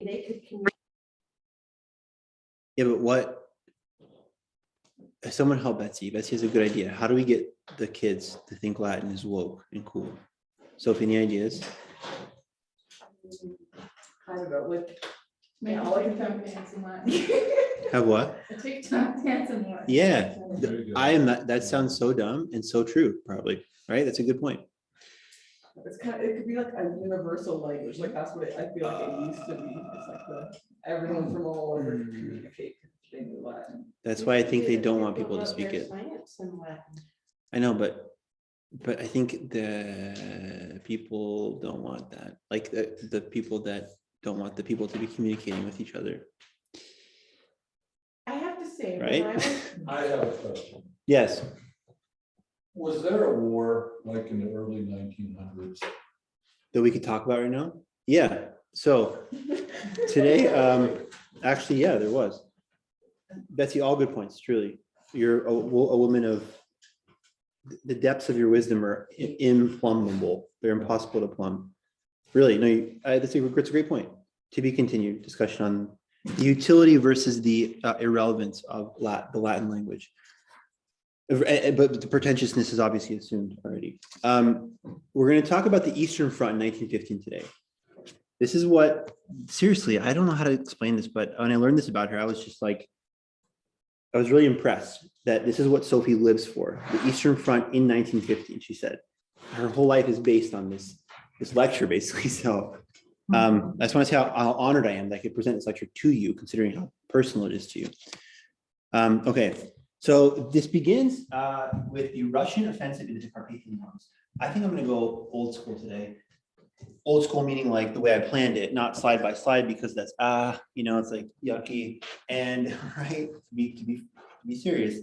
they could communicate. Yeah, but what? Someone help Betsy. Betsy has a good idea. How do we get the kids to think Latin is woke and cool? Sophie, any ideas? I don't know, like, Make Yeah, a all you TikTok can- dance and Latin. Have what? A TikTok dance and Latin. Yeah, Very good. I am not. That sounds so dumb and so true. Probably right. That's a good point. it's kind of, it could be like a universal language, like that's what I feel like it used to be. It's like everyone from all over could communicate, they knew Latin. That's why I think they don't want people to speak it. Science and Latin. I know, but I think the people don't want that. Like the people that don't want the people to be communicating with each other. I have to say, when Right? I was I have a question. Yes. Was there a war like in the early 1900s? That we could talk about right now? Yeah. So today, actually, yeah, there was. Betsy, all good points, truly. You're a woman of the depths of your wisdom are implumbable. They're impossible to plumb. Really, no, that's a great point. To be continued discussion on the utility versus the irrelevance of the Latin language. But the pretentiousness is obviously assumed already. We're going to talk about the Eastern Front in 1915 today. This is what, seriously, I don't know how to explain this, but when I learned this about her, I was just like, I was really impressed that this is what Sophie lives for. The Eastern Front in 1915, she said. Her whole life is based on this lecture, basically. So I just want to say how honored I am that I could present this lecture to you, considering how personal it is to you. Okay, so this begins with the Russian offensive into the Carpathian Mountains. I think I'm going to go old school today. Old school meaning like the way I planned it, not slide by slide, because that's it's like yucky. And right, to be serious,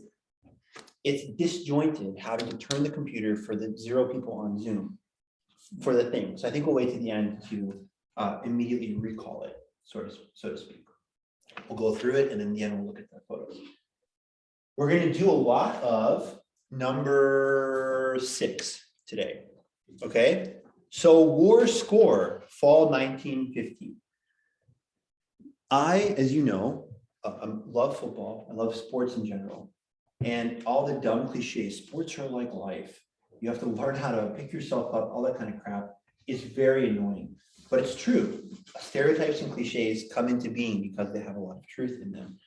it's disjointed how to turn the computer for the 0 people on Zoom for the thing. So I think we'll wait to the end to immediately recall it, so to speak. We'll go through it and then in the end we'll look at the photos. We're going to do a lot of number 6 today. Okay. So war score, fall 1915. I, as you know, love football. I love sports in general. And all the dumb cliches, sports are like life. You have to learn how to pick yourself up, all that kind of crap is very annoying. But it's true. Stereotypes and cliches come into being because they have a lot of truth in them.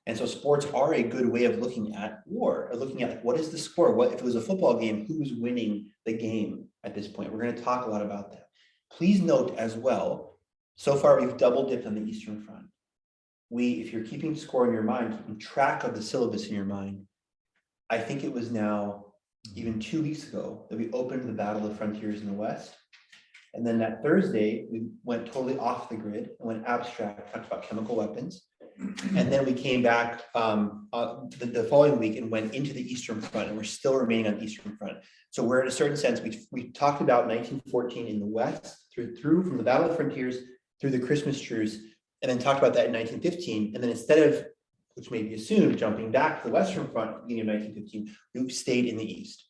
And so sports are a good way of looking at war, or looking at what is the score? What if it was a football game, who's winning the game at this point? We're going to talk a lot about that. Please note as well, so far we've double dipped on the Eastern Front. If you're keeping score in your mind, keeping track of the syllabus in your mind, I think it was now even 2 weeks ago that we opened the Battle of Frontiers in the West. And then that Thursday, we went totally off the grid and went abstract, talked about chemical weapons. And then we came back the following week and went into the Eastern Front, and we're still remaining on the Eastern Front. So we're in a certain sense, we talked about 1914 in the West, through from the Battle of Frontiers through the Christmas truce, and then talked about that in 1915. And then instead of, which may be assumed, jumping back to the Western Front at the beginning of 1915, we stayed in the East.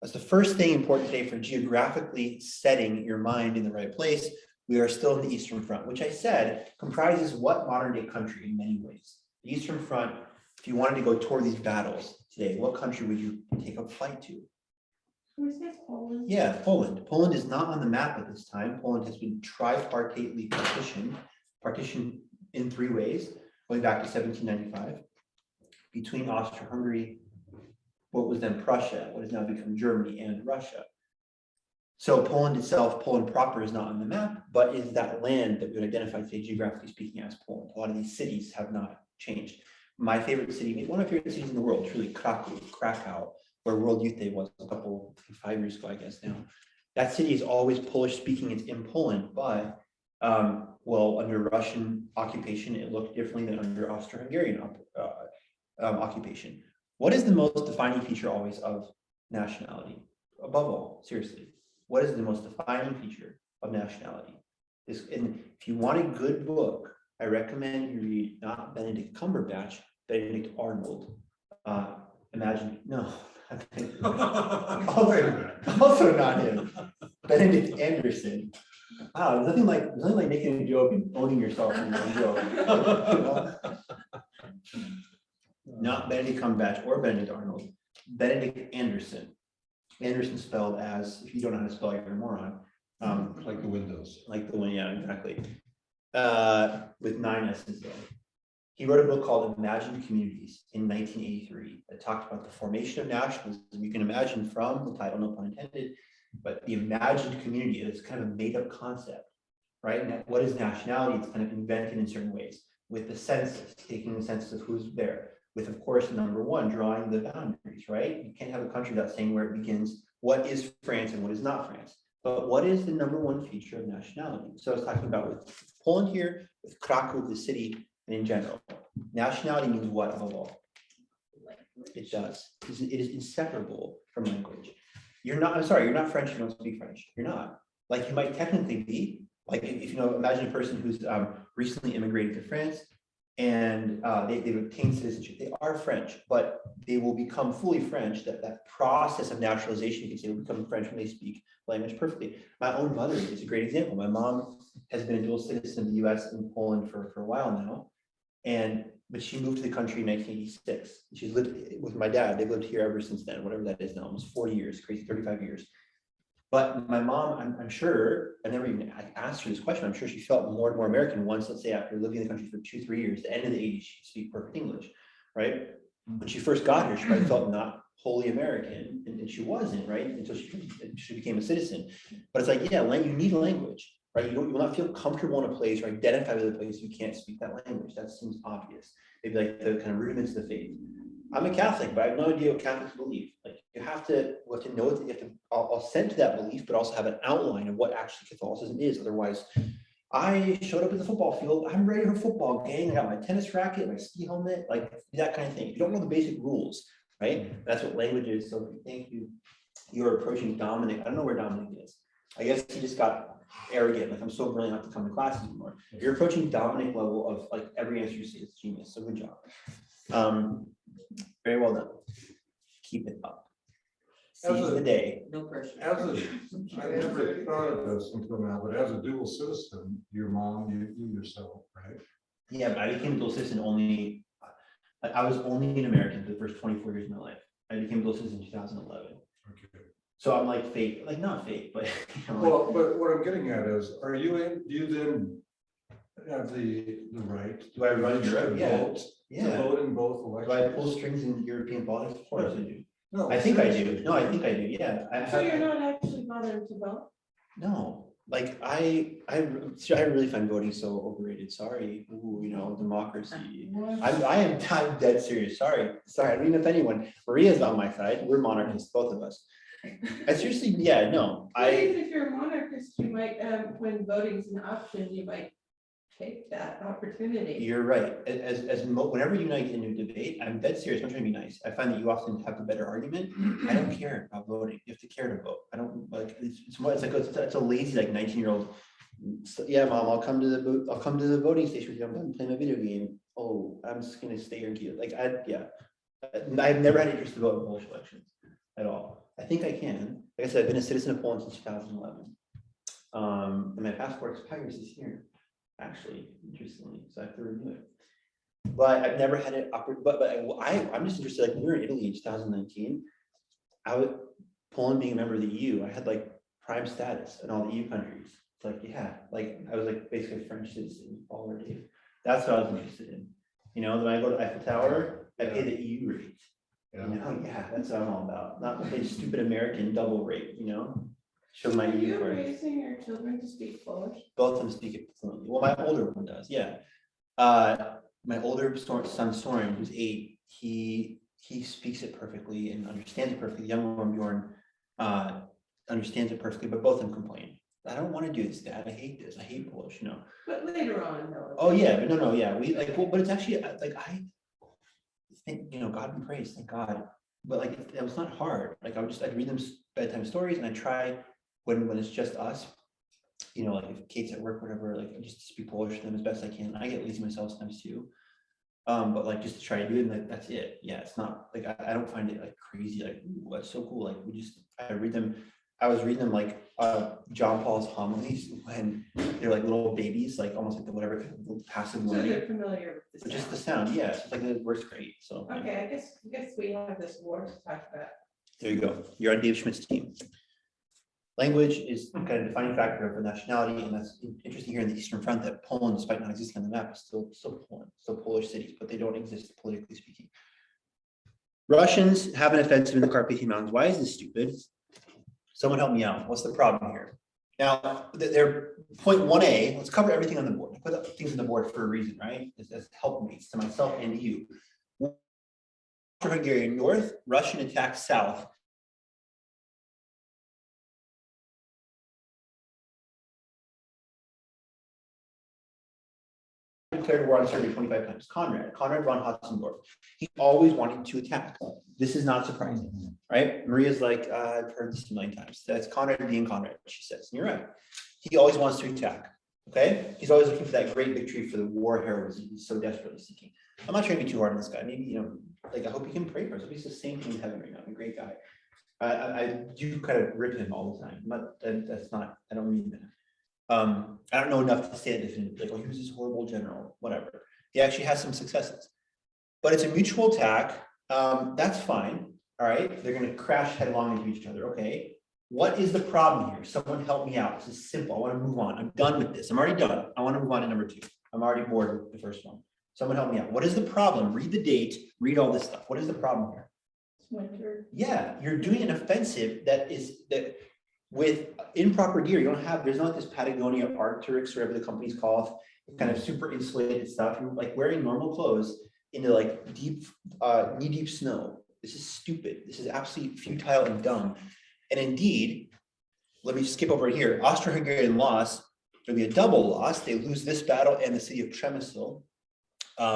That's the first thing important today for geographically setting your mind in the right place. We are still in the Eastern Front, which I said comprises what modern day country in many ways. The Eastern Front, if you wanted to go toward these battles today, what country would you take a flight to? Was that Poland? Yeah, Poland. Poland is not on the map at this time. Poland has been tripartitely partitioned in 3 ways, going back to 1795, between Austria-Hungary, what was then Prussia, what has now become Germany, and Russia. So Poland itself, Poland proper, is not on the map, but is that land that we would identify today, geographically speaking, as Poland. A lot of these cities have not changed. My favorite city, maybe one of my favorite cities in the world, truly Krakow, where World Youth Day was 5 years ago, I guess now. That city is always Polish speaking, it's in Poland, but under Russian occupation, it looked differently than under Austro-Hungarian occupation. What is the most defining feature always of nationality? Above all, seriously, what is the most defining feature of nationality? And if you want a good book, I recommend you read not Benedict Cumberbatch, Benedict Arnold. Also not him. Benedict Anderson. Wow, nothing like making a joke and owning yourself in your own joke. Not Benedict Cumberbatch or Benedict Arnold, Benedict Anderson. Anderson spelled as, if you don't know how to spell, you're a moron. Like the windows. Like the one, yeah, exactly. With 9 S's though. He wrote a book called Imagined Communities in 1983 that talked about the formation of nationalism. You can imagine from the title, no pun intended, but the imagined community is kind of a made-up concept, right? Now, what is nationality? It's kind of invented in certain ways, with the census, taking the census of who's there, with, of course, number one, drawing the boundaries, right? You can't have a country without saying where it begins, what is France and what is not France. But what is the number one feature of nationality? So I was talking about with Poland here, with Krakow, the city, and in general. Nationality means what above all? It does. It is inseparable from language. You're not French, you don't speak French. You're not. Like you might technically be, like if you know, imagine a person who's recently immigrated to France and they've obtained citizenship. They are French, but they will become fully French. That process of naturalization, you can say, will become French when they speak language perfectly. My own mother is a great example. My mom has been a dual citizen in the US and Poland for a while now. But she moved to the country in 1986. She's lived with my dad. They've lived here ever since then, whatever that is now, almost 40 years, crazy, 35 years. But my mom, I'm sure, I never even asked her this question. I'm sure she felt more and more American once, let's say after living in the country for 2-3 years, the end of the 80s, she speak perfect English, right? When she first got here, she probably felt not wholly American, and she wasn't, right? Until she became a citizen. But it's like, yeah, you need language. Right, you will not feel comfortable in a place or identify with a place if you can't speak that language. That seems obvious. Maybe like the kind of rudiments of the faith. I'm a Catholic, but I have no idea what Catholics believe. Like you have to know it. You have to assent to that belief, but also have an outline of what actually Catholicism is. Otherwise, I showed up at the football field. I'm ready for football, gang. I got my tennis racket, my ski helmet, like that kind of thing. If you don't know the basic rules, right? That's what language is. So thank you. You're approaching Dominic. I don't know where Dominic is. I guess he just got arrogant, like I'm so brilliant, I have to come to class anymore. You're approaching Dominic level of like every answer you say is genius. So good job. Very well done. Keep it up. Seize the day. No pressure. I never thought of this until now, but as a dual citizen, your mom, you yourself, right? Yeah, but I became a dual citizen only. I was only an American for the first 24 years of my life. I became a dual citizen in 2011. Okay. So I'm like fake, like not fake, but you know, Well, but what I'm getting at is, do you then have the right? Do I run Europe? Yeah. To vote in both elections? Do I pull strings in European politics? Of course I do. No, I think I do. seriously. No, I think I do. Yeah. So you're not actually bothered to vote? No, like I really find voting so overrated. Sorry, ooh, you know, democracy. I'm dead serious. Sorry, I don't even know if anyone. Maria's on my side. We're monarchists, both of us. I seriously, yeah, no. Even if you're a monarchist, you might, when voting's an option, you might take that opportunity. You're right. Whenever you and I get into a debate, I'm dead serious. I'm trying to be nice. I find that you often have the better argument. I don't care about voting. You have to care to vote. I don't like. It's a lazy like 19-year-old. So, yeah, mom, I'll come to the voting station with you. I'm done playing my video game. Oh, I'm just gonna stay here and keep it. Like I've never had interest to vote in Polish elections at all. I think I can. Like I said, I've been a citizen of Poland since 2011. And my passport expires this year, actually, interestingly, so I have to renew it. But I've never had it upward. But I'm just interested. Like when we were in Italy in 2019, Poland being a member of the EU, I had like prime status in all the EU countries. It's like, yeah, like I was like basically a French citizen, baller Dave. That's what I was interested in. You know, when I go to the Eiffel Tower, I pay the EU rate. Yeah. You know, yeah, that's what I'm all about. Not the stupid American double rate, you know? Show my Are you EU card. raising your children to speak Polish? Both of them speak it fluently. Well, my older one does, yeah. My older son Soren, who's 8, he speaks it perfectly and understands it perfectly. The younger one, Bjorn, understands it perfectly, but both of them complain. I don't want to do this, Dad. I hate this. I hate Polish, you know. But later on, though. Oh yeah, but no, yeah. We like, well, but it's actually like I think, you know, God be praised, thank God. But like it was not hard. Like I'd read them bedtime stories, and I try when it's just us, you know, like if Kate's at work, whatever, like I just speak Polish to them as best I can. I get lazy myself sometimes too. But like just to try to do it, and like that's it. Yeah, it's not like I don't find it like crazy, like ooh, that's so cool. Like I read them. I was reading them like John Paul's homilies when they're like little babies, like almost like the whatever passive So learning. they're familiar with But the just the sound. sound, yeah, it's like it works great. So yeah. Okay, I guess we have this war to talk about. There you go. You're on Dave Schmidt's team. Language is kind of a defining factor of a nationality, and that's interesting here in the Eastern Front that Poland, despite not existing on the map, is still Poland, still Polish cities, but they don't exist politically speaking. Russians have an offensive in the Carpathian Mountains. Why is this stupid? Someone help me out. What's the problem here? Now, they're point 1A. Let's cover everything on the board. I put up things on the board for a reason, right? As helpmates to myself and to you. Hungarian north, Russian attack south. Declared war on Serbia 25 times. Conrad von Hotzendorf. He always wanted to attack. This is not surprising, right? Maria's like, I've heard this a million times. That's Conrad being Conrad, she says. And you're right. He always wants to attack. Okay. He's always looking for that great victory for the war heroism he's so desperately seeking. I'm not trying to be too hard on this guy. Maybe, like I hope you can pray for us. He's the same thing in heaven right now. I'm a great guy. I do kind of rip him all the time, but that's not, I don't mean that. I don't know enough to say it definitively, like, oh, he was this horrible general, whatever. He actually has some successes, but it's a mutual attack. That's fine. All right. They're going to crash headlong into each other. Okay. What is the problem here? Someone help me out. This is simple. I want to move on. I'm done with this. I'm already done. I want to move on to number 2. I'm already bored with the first one. Someone help me out. What is the problem? Read the date, read all this stuff. What is the problem here? It's winter. Yeah, you're doing an offensive that with improper gear. You don't have, there's not this Patagonia Arcturix, whatever the companies call it, kind of super insulated stuff. You're like wearing normal clothes into like deep, knee-deep snow. This is stupid. This is absolutely futile and dumb. And indeed, let me skip over here. Austro-Hungarian loss, there'll be a double loss. They lose this battle and the city of Przemysl.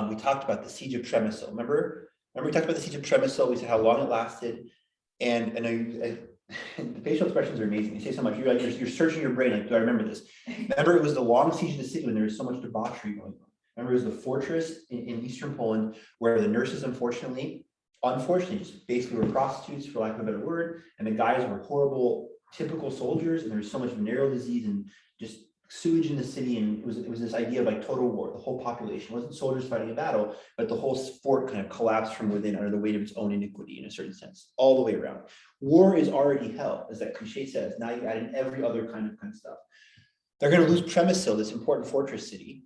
We talked about the siege of Przemysl. Remember we talked about the siege of Przemysl. We said how long it lasted. And I know the facial expressions are amazing. They say so much. You're searching your brain like, do I remember this? Remember, it was the long siege of the city when there was so much debauchery going on. Remember, it was the fortress in eastern Poland where the nurses, unfortunately, just basically were prostitutes, for lack of a better word, and the guys were horrible, typical soldiers, and there was so much venereal disease and just sewage in the city, and it was this idea of like total war. The whole population, it wasn't soldiers fighting a battle, but the whole fort kind of collapsed from within under the weight of its own iniquity in a certain sense, all the way around. War is already hell, as that cliche says. Now you add in every other kind of stuff. They're going to lose Przemysl, this important fortress city.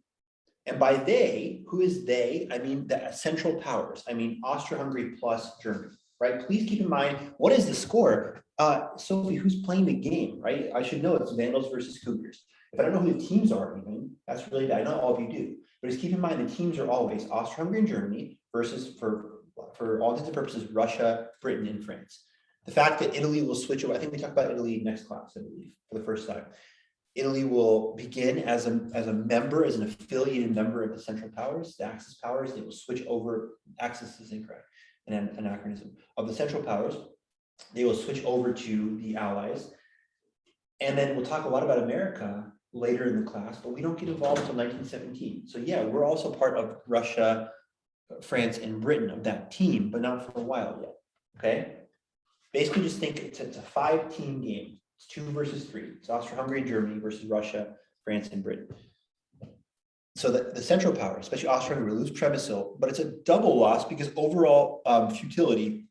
And by they, who is they? I mean the Central Powers. I mean Austria-Hungary plus Germany, right? Please keep in mind, what is the score? Sophie, who's playing the game, right? I should know it's Vandals versus Cougars. If I don't know who the teams are even, that's really bad. I know all of you do. But just keep in mind the teams are always Austria-Hungary and Germany versus, for all intents and purposes, Russia, Britain, and France. The fact that Italy will switch over, I think we talk about Italy next class, I believe, for the first time. Italy will begin as a member, as an affiliated member of the Central Powers, the Axis powers. They will switch over, Axis is incorrect, an anachronism, of the Central Powers. They will switch over to the Allies. And then we'll talk a lot about America later in the class, but we don't get involved until 1917. So yeah, we're also part of Russia, France, and Britain of that team, but not for a while yet, okay? Basically just think it's a 5-team game. It's 2 versus 3. It's Austria-Hungary and Germany versus Russia, France, and Britain. So the Central Power, especially Austria-Hungary, will lose Przemysl, but it's a double loss because overall futility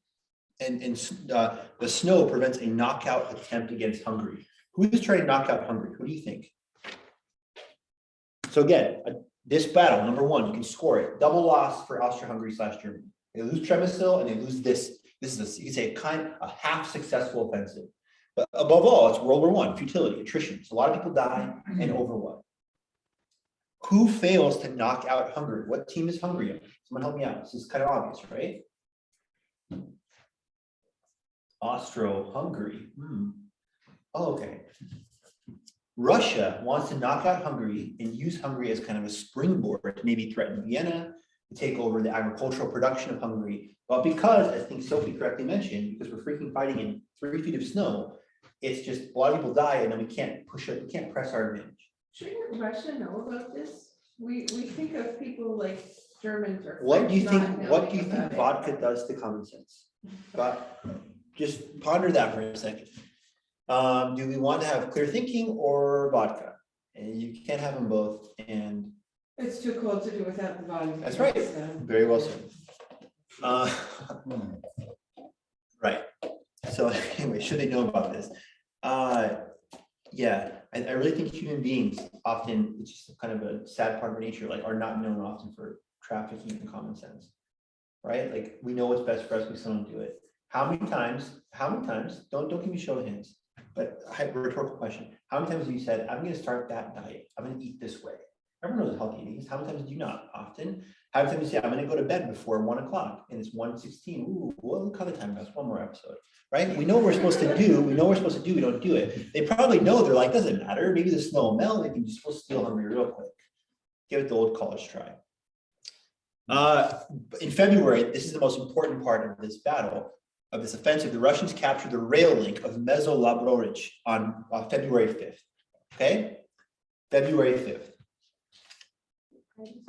and the snow prevents a knockout attempt against Hungary. Who is trying to knock out Hungary? Who do you think? So again, this battle, number 1, you can score it. Double loss for Austria-Hungary / Germany. They lose Przemysl and they lose this. This is you could say a half successful offensive. But above all, it's World War I, futility, attrition. So a lot of people die, and over what? Who fails to knock out Hungary? What team is Hungary on? Someone help me out. This is kind of obvious, right? Austro-Hungary. Oh, okay. Russia wants to knock out Hungary and use Hungary as kind of a springboard to maybe threaten Vienna, to take over the agricultural production of Hungary. But because, as I think Sophie correctly mentioned, because we're freaking fighting in 3 feet of snow, it's just a lot of people die, and then we can't push it, we can't press our advantage. Shouldn't Russia know about this? We think of people like Germans or What do you French think? not What do you knowing think about it. vodka does to common sense? But just ponder that for a second. Do we want to have clear thinking or vodka? And you can't have them both. And It's too cold to do without the volume. that's right. Very well said. Right. So anyway, should they know about this? Yeah, I really think human beings often, it's just kind of a sad part of nature, like are not known often for trafficking and common sense. Right? Like we know what's best for us, we still don't do it. How many times, don't give me show of hands, but I have a rhetorical question. How many times have you said, I'm gonna start that diet, I'm gonna eat this way? Everyone knows healthy eating is. How many times do you not? Often. How many times you say, I'm gonna go to bed before 1 o'clock and it's 1:16. Ooh, well, look how the time goes, one more episode, right? We know what we're supposed to do, we don't do it. They probably know, they're like, doesn't matter, maybe the snow will melt, they can just go steal hungry real quick. Give it the old college try. In February, this is the most important part of this battle, of this offensive. The Russians captured the rail link of Mezolabroich on February 5th. Okay, February 5th.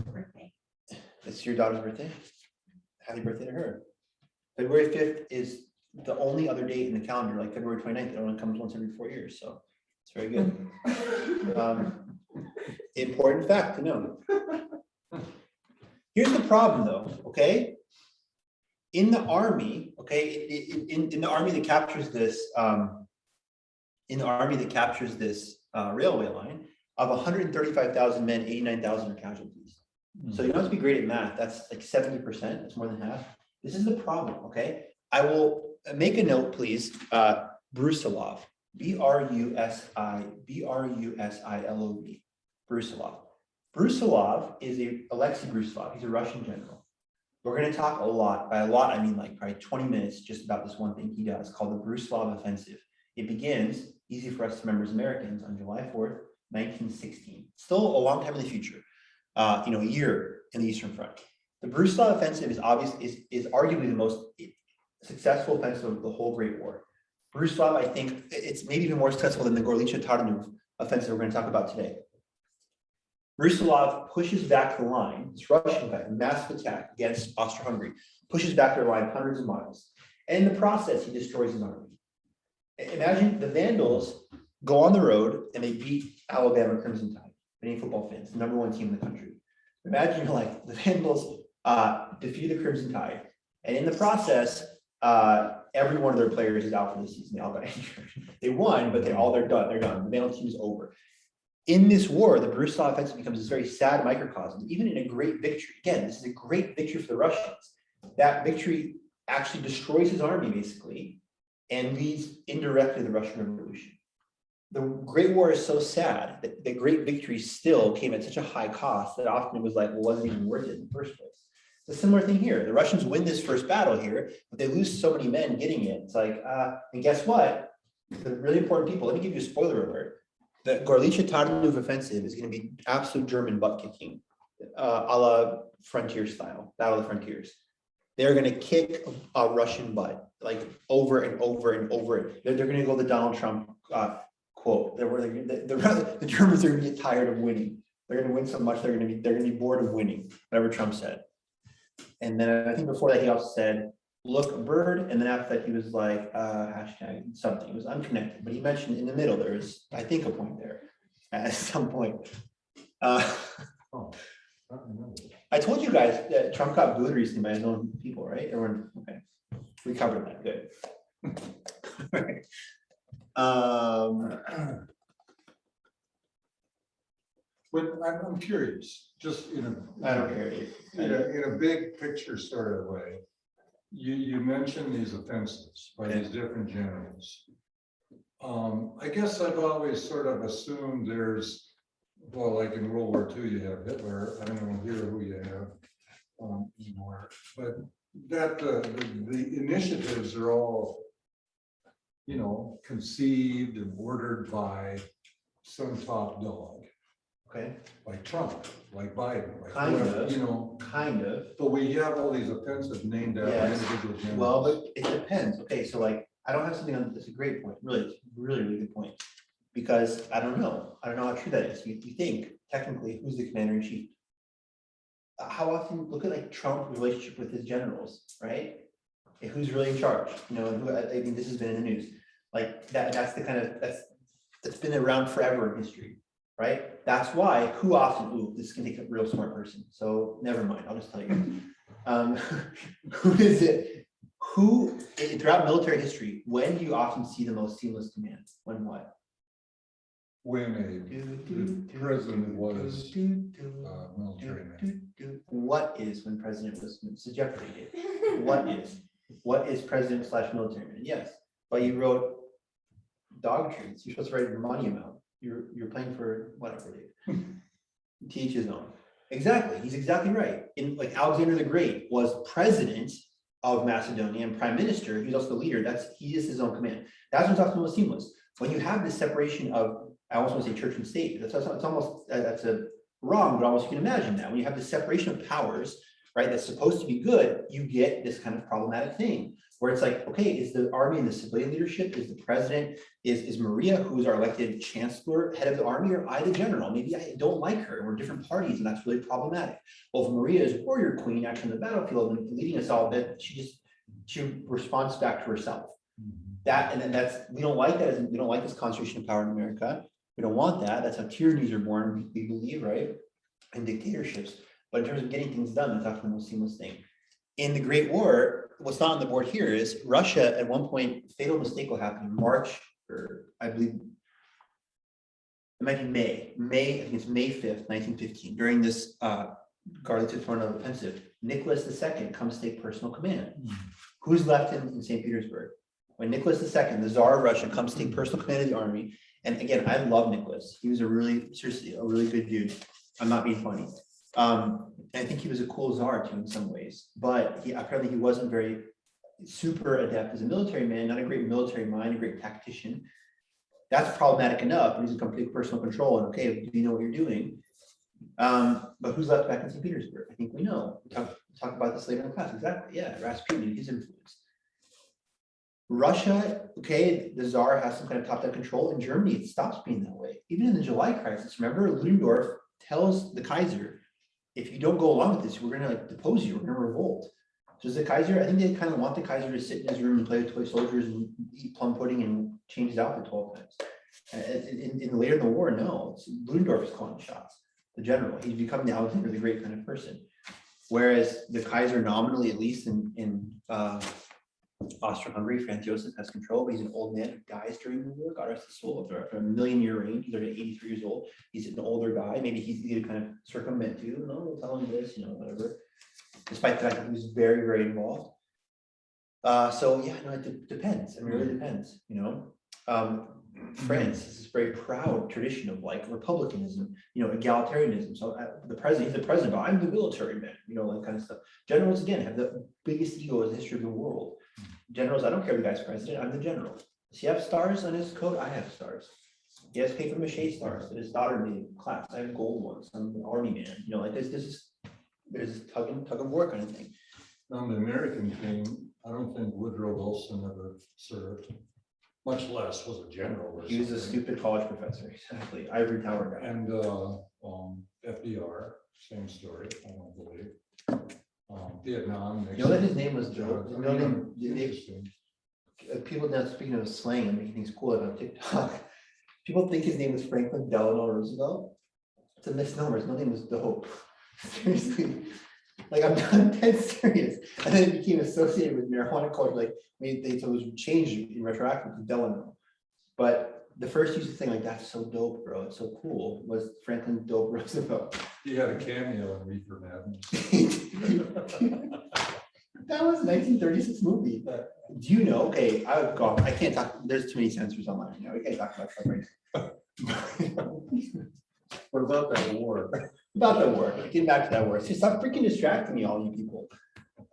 Birthday. It's your daughter's birthday. Happy birthday to her. February 5th is the only other date in the calendar, like February 29th. It only comes once every 4 years, so it's very good. Important fact to know. Here's the problem though, okay? In the army, okay, in the army that captures this, railway line, of 135,000 men, 89,000 are casualties. So you don't have to be great at math, that's like 70%, that's more than half. This is the problem, okay? I will make a note, please, Brusilov, B-R-U-S-I-L-O-V, Brusilov. Brusilov is Alexei Brusilov, he's a Russian general. We're going to talk a lot, by a lot, I mean like probably 20 minutes just about this one thing he does called the Brusilov Offensive. It begins, easy for us to remember as Americans, on July 4th, 1916. Still a long time in the future, a year in the Eastern Front. The Brusilov Offensive is arguably the most successful offensive of the whole Great War. Brusilov, I think, it's maybe even more successful than the Gorlice-Tarnów offensive we're going to talk about today. Brusilov pushes back the line, this Russian guy, a massive attack against Austro-Hungary, pushes back their line hundreds of miles. And in the process, he destroys his army. Imagine the Vandals go on the road and they beat Alabama Crimson Tide, many football fans, the #1 team in the country. Imagine like the Vandals defeat the Crimson Tide, and in the process, every one of their players is out for the season. They all got injured. They won, but they're done. They're done. The Vandal team is over. In this war, the Brusilov offensive becomes this very sad microcosm, even in a great victory. Again, this is a great victory for the Russians. That victory actually destroys his army, basically, and leads indirectly to the Russian Revolution. The Great War is so sad that the great victory still came at such a high cost that often it was like, well, wasn't even worth it in the first place. It's a similar thing here. The Russians win this first battle here, but they lose so many men getting it. It's like, and guess what? The really important people, let me give you a spoiler alert. The Gorlice-Tarnów offensive is going to be absolute German butt kicking, a la frontier style, Battle of the Frontiers. They're going to kick a Russian butt like over and over and over. They're going to go the Donald Trump quote. The Germans are going to get tired of winning. They're going to win so much they're going to be bored of winning. Whatever Trump said. And then I think before that he also said, "Look, a bird," and then after that he was like hashtag something. It was unconnected, but he mentioned in the middle there is, I think, a point there at some point. I told you guys that Trump got booed recently by his own people, right? Everyone, okay, we covered that. Good. But I'm curious, just I don't care. in a big picture sort of way. You mentioned these offenses by these different generals. I guess I've always sort of assumed there's, well, like in World War II, you have Hitler. I don't know here who you have anymore, but that the initiatives are all, conceived and ordered by some top dog. Okay. Like Trump, like Biden, like Kind whoever, of. Kind of. But we have all these offensives named after Yes. individual generals. Well, but it depends. Okay, so like I don't have something on. It's a great point. Really, it's really good point. Because I don't know how true that is. You think technically who's the commander in chief? How often look at like Trump's relationship with his generals, right? Who's really in charge? And who, I mean, this has been in the news. Like that's the kind of, that's been around forever in history, right? That's why, who often, ooh, this can take a real smart person, so never mind, I'll just tell you. Who is it? Who, throughout military history, when do you often see the most seamless command? When what? When a president was military man. What is when president was, it's a Jeopardy game. What is president / military man? Yes, but you wrote dog treats. You're supposed to write the money amount. You're playing for whatever, Dave. Teach his own. Exactly. He's exactly right. In like Alexander the Great was president of Macedonia and prime minister. He was also the leader. He is his own command. That's what's often most seamless. When you have this separation of, I almost want to say church and state. It's almost, that's a wrong, but almost you can imagine that when you have the separation of powers, right? That's supposed to be good. You get this kind of problematic thing where it's like, okay, is the army and the civilian leadership, is the president, is Maria, who is our elected chancellor, head of the army, or I, the general? Maybe I don't like her. We're different parties, and that's really problematic. Well, if Maria is warrior queen, actually on the battlefield and leading us all, that she responds back to herself. That, and then we don't like that. We don't like this concentration of power in America. We don't want that. That's how tyrannies are born, we believe, right? And dictatorships. But in terms of getting things done, that's often the most seamless thing. In the Great War, what's not on the board here is Russia, at one point, a fatal mistake will happen in March, or I believe it might be May, I think it's May 5th, 1915. During this Gallipoli offensive, Nicholas II comes to take personal command. Who's left in St. Petersburg? When Nicholas II, the Tsar of Russia, comes to take personal command of the army, and again, I love Nicholas. He was seriously a really good dude. I'm not being funny. I think he was a cool czar too in some ways, but apparently he wasn't very super adept as a military man, not a great military mind, a great tactician. That's problematic enough. And he's going to take personal control and okay, do you know what you're doing? But who's left back in St. Petersburg? I think we know. We'll talk about this later in class. Exactly. Yeah, Rasputin and his influence. Russia, okay, the Tsar has some kind of top-down control. In Germany, it stops being that way. Even in the July crisis, remember, Ludendorff tells the Kaiser, if you don't go along with this, we're going to like depose you, we're going to revolt. So does the Kaiser, I think they kind of want the Kaiser to sit in his room and play with toy soldiers and eat plum pudding and change his outfit 12 times. Later in the war, no, Ludendorff is calling the shots, the general. He's become the Alexander the Great kind of person. Whereas the Kaiser nominally, at least in Austria-Hungary, Franz Joseph has control, but he's an old man who dies during the war. God rest his soul. After a million-year reign, he's already 83 years old. He's an older guy. Maybe he's easy to kind of circumvent too. No, we'll tell him this, whatever. Despite the fact that he was very, very involved. So yeah, no, it depends. I mean, it really depends. France is this very proud tradition of like republicanism, egalitarianism. So the president, he's the president, but I'm the military man, like kind of stuff. Generals again have the biggest ego in the history of the world. Generals, I don't care if the guy's president, I'm the general. Does he have stars on his coat? I have stars. He has paper mache stars that his daughter made class. I have gold ones. I'm an army man. Like there's this tug of war kind of thing. On the American team, I don't think Woodrow Wilson ever served, much less was a general. He was a stupid college professor, exactly. Ivory Tower guy. And FDR, same story, I don't believe. Vietnam. You know that his name was Joe? Interesting. People now, speaking of slang and making things cool on TikTok, people think his name was Franklin Delano Roosevelt. It's a misnomer. His name was Dope. Seriously. Like I'm dead serious. And then it became associated with marijuana culture. Like they so it was changed in retroactive to Delano. But the first use of thing like that's so dope, bro. It's so cool. Was Franklin Dope Roosevelt? He had a cameo in Reefer Madness. That was a 1936 movie. Do you know? Okay, I can't talk. There's too many censors online. We can't talk about stuff right now. What about that war? About the war. Getting back to that war. See, stop freaking distracting me, all you people.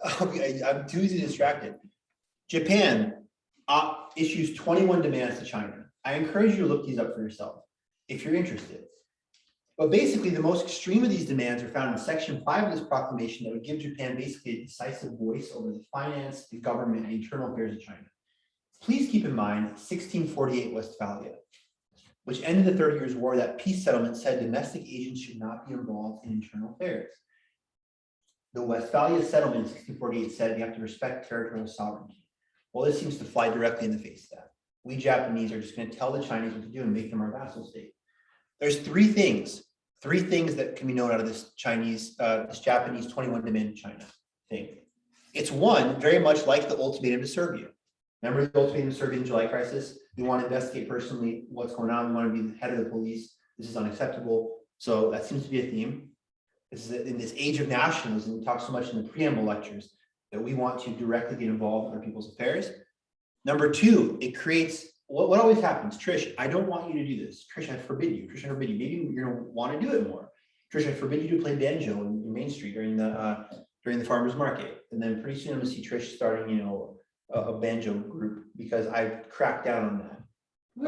I'm too easily distracted. Japan issues 21 demands to China. I encourage you to look these up for yourself if you're interested. But basically, the most extreme of these demands are found in Section 5 of this proclamation that would give Japan basically a decisive voice over the finance, the government, and internal affairs of China. Please keep in mind 1648 Westphalia, which ended the 30 Years' War. That peace settlement said domestic agents should not be involved in internal affairs. The Westphalia settlement in 1648 said you have to respect territorial sovereignty. Well, this seems to fly directly in the face of that. we Japanese are just going to tell the Chinese what to do and make them our vassal state. There's three things that can be known out of this Japanese 21 demand China thing. It's one, very much like the ultimatum to Serbia. Remember the ultimatum to Serbia in the July crisis? We want to investigate personally what's going on. We want to be the head of the police. This is unacceptable. So that seems to be a theme. This is in this age of nationalism, we talk so much in the preamble lectures that we want to directly get involved in other people's affairs. Number two, it creates what always happens. Trish, I don't want you to do this. Trish, I forbid you. Trish, I forbid you. Maybe you're gonna want to do it more. Trish, I forbid you to play banjo in Main Street during the farmers market. And then pretty soon I'm gonna see Trish starting, a banjo group because I've cracked down on that.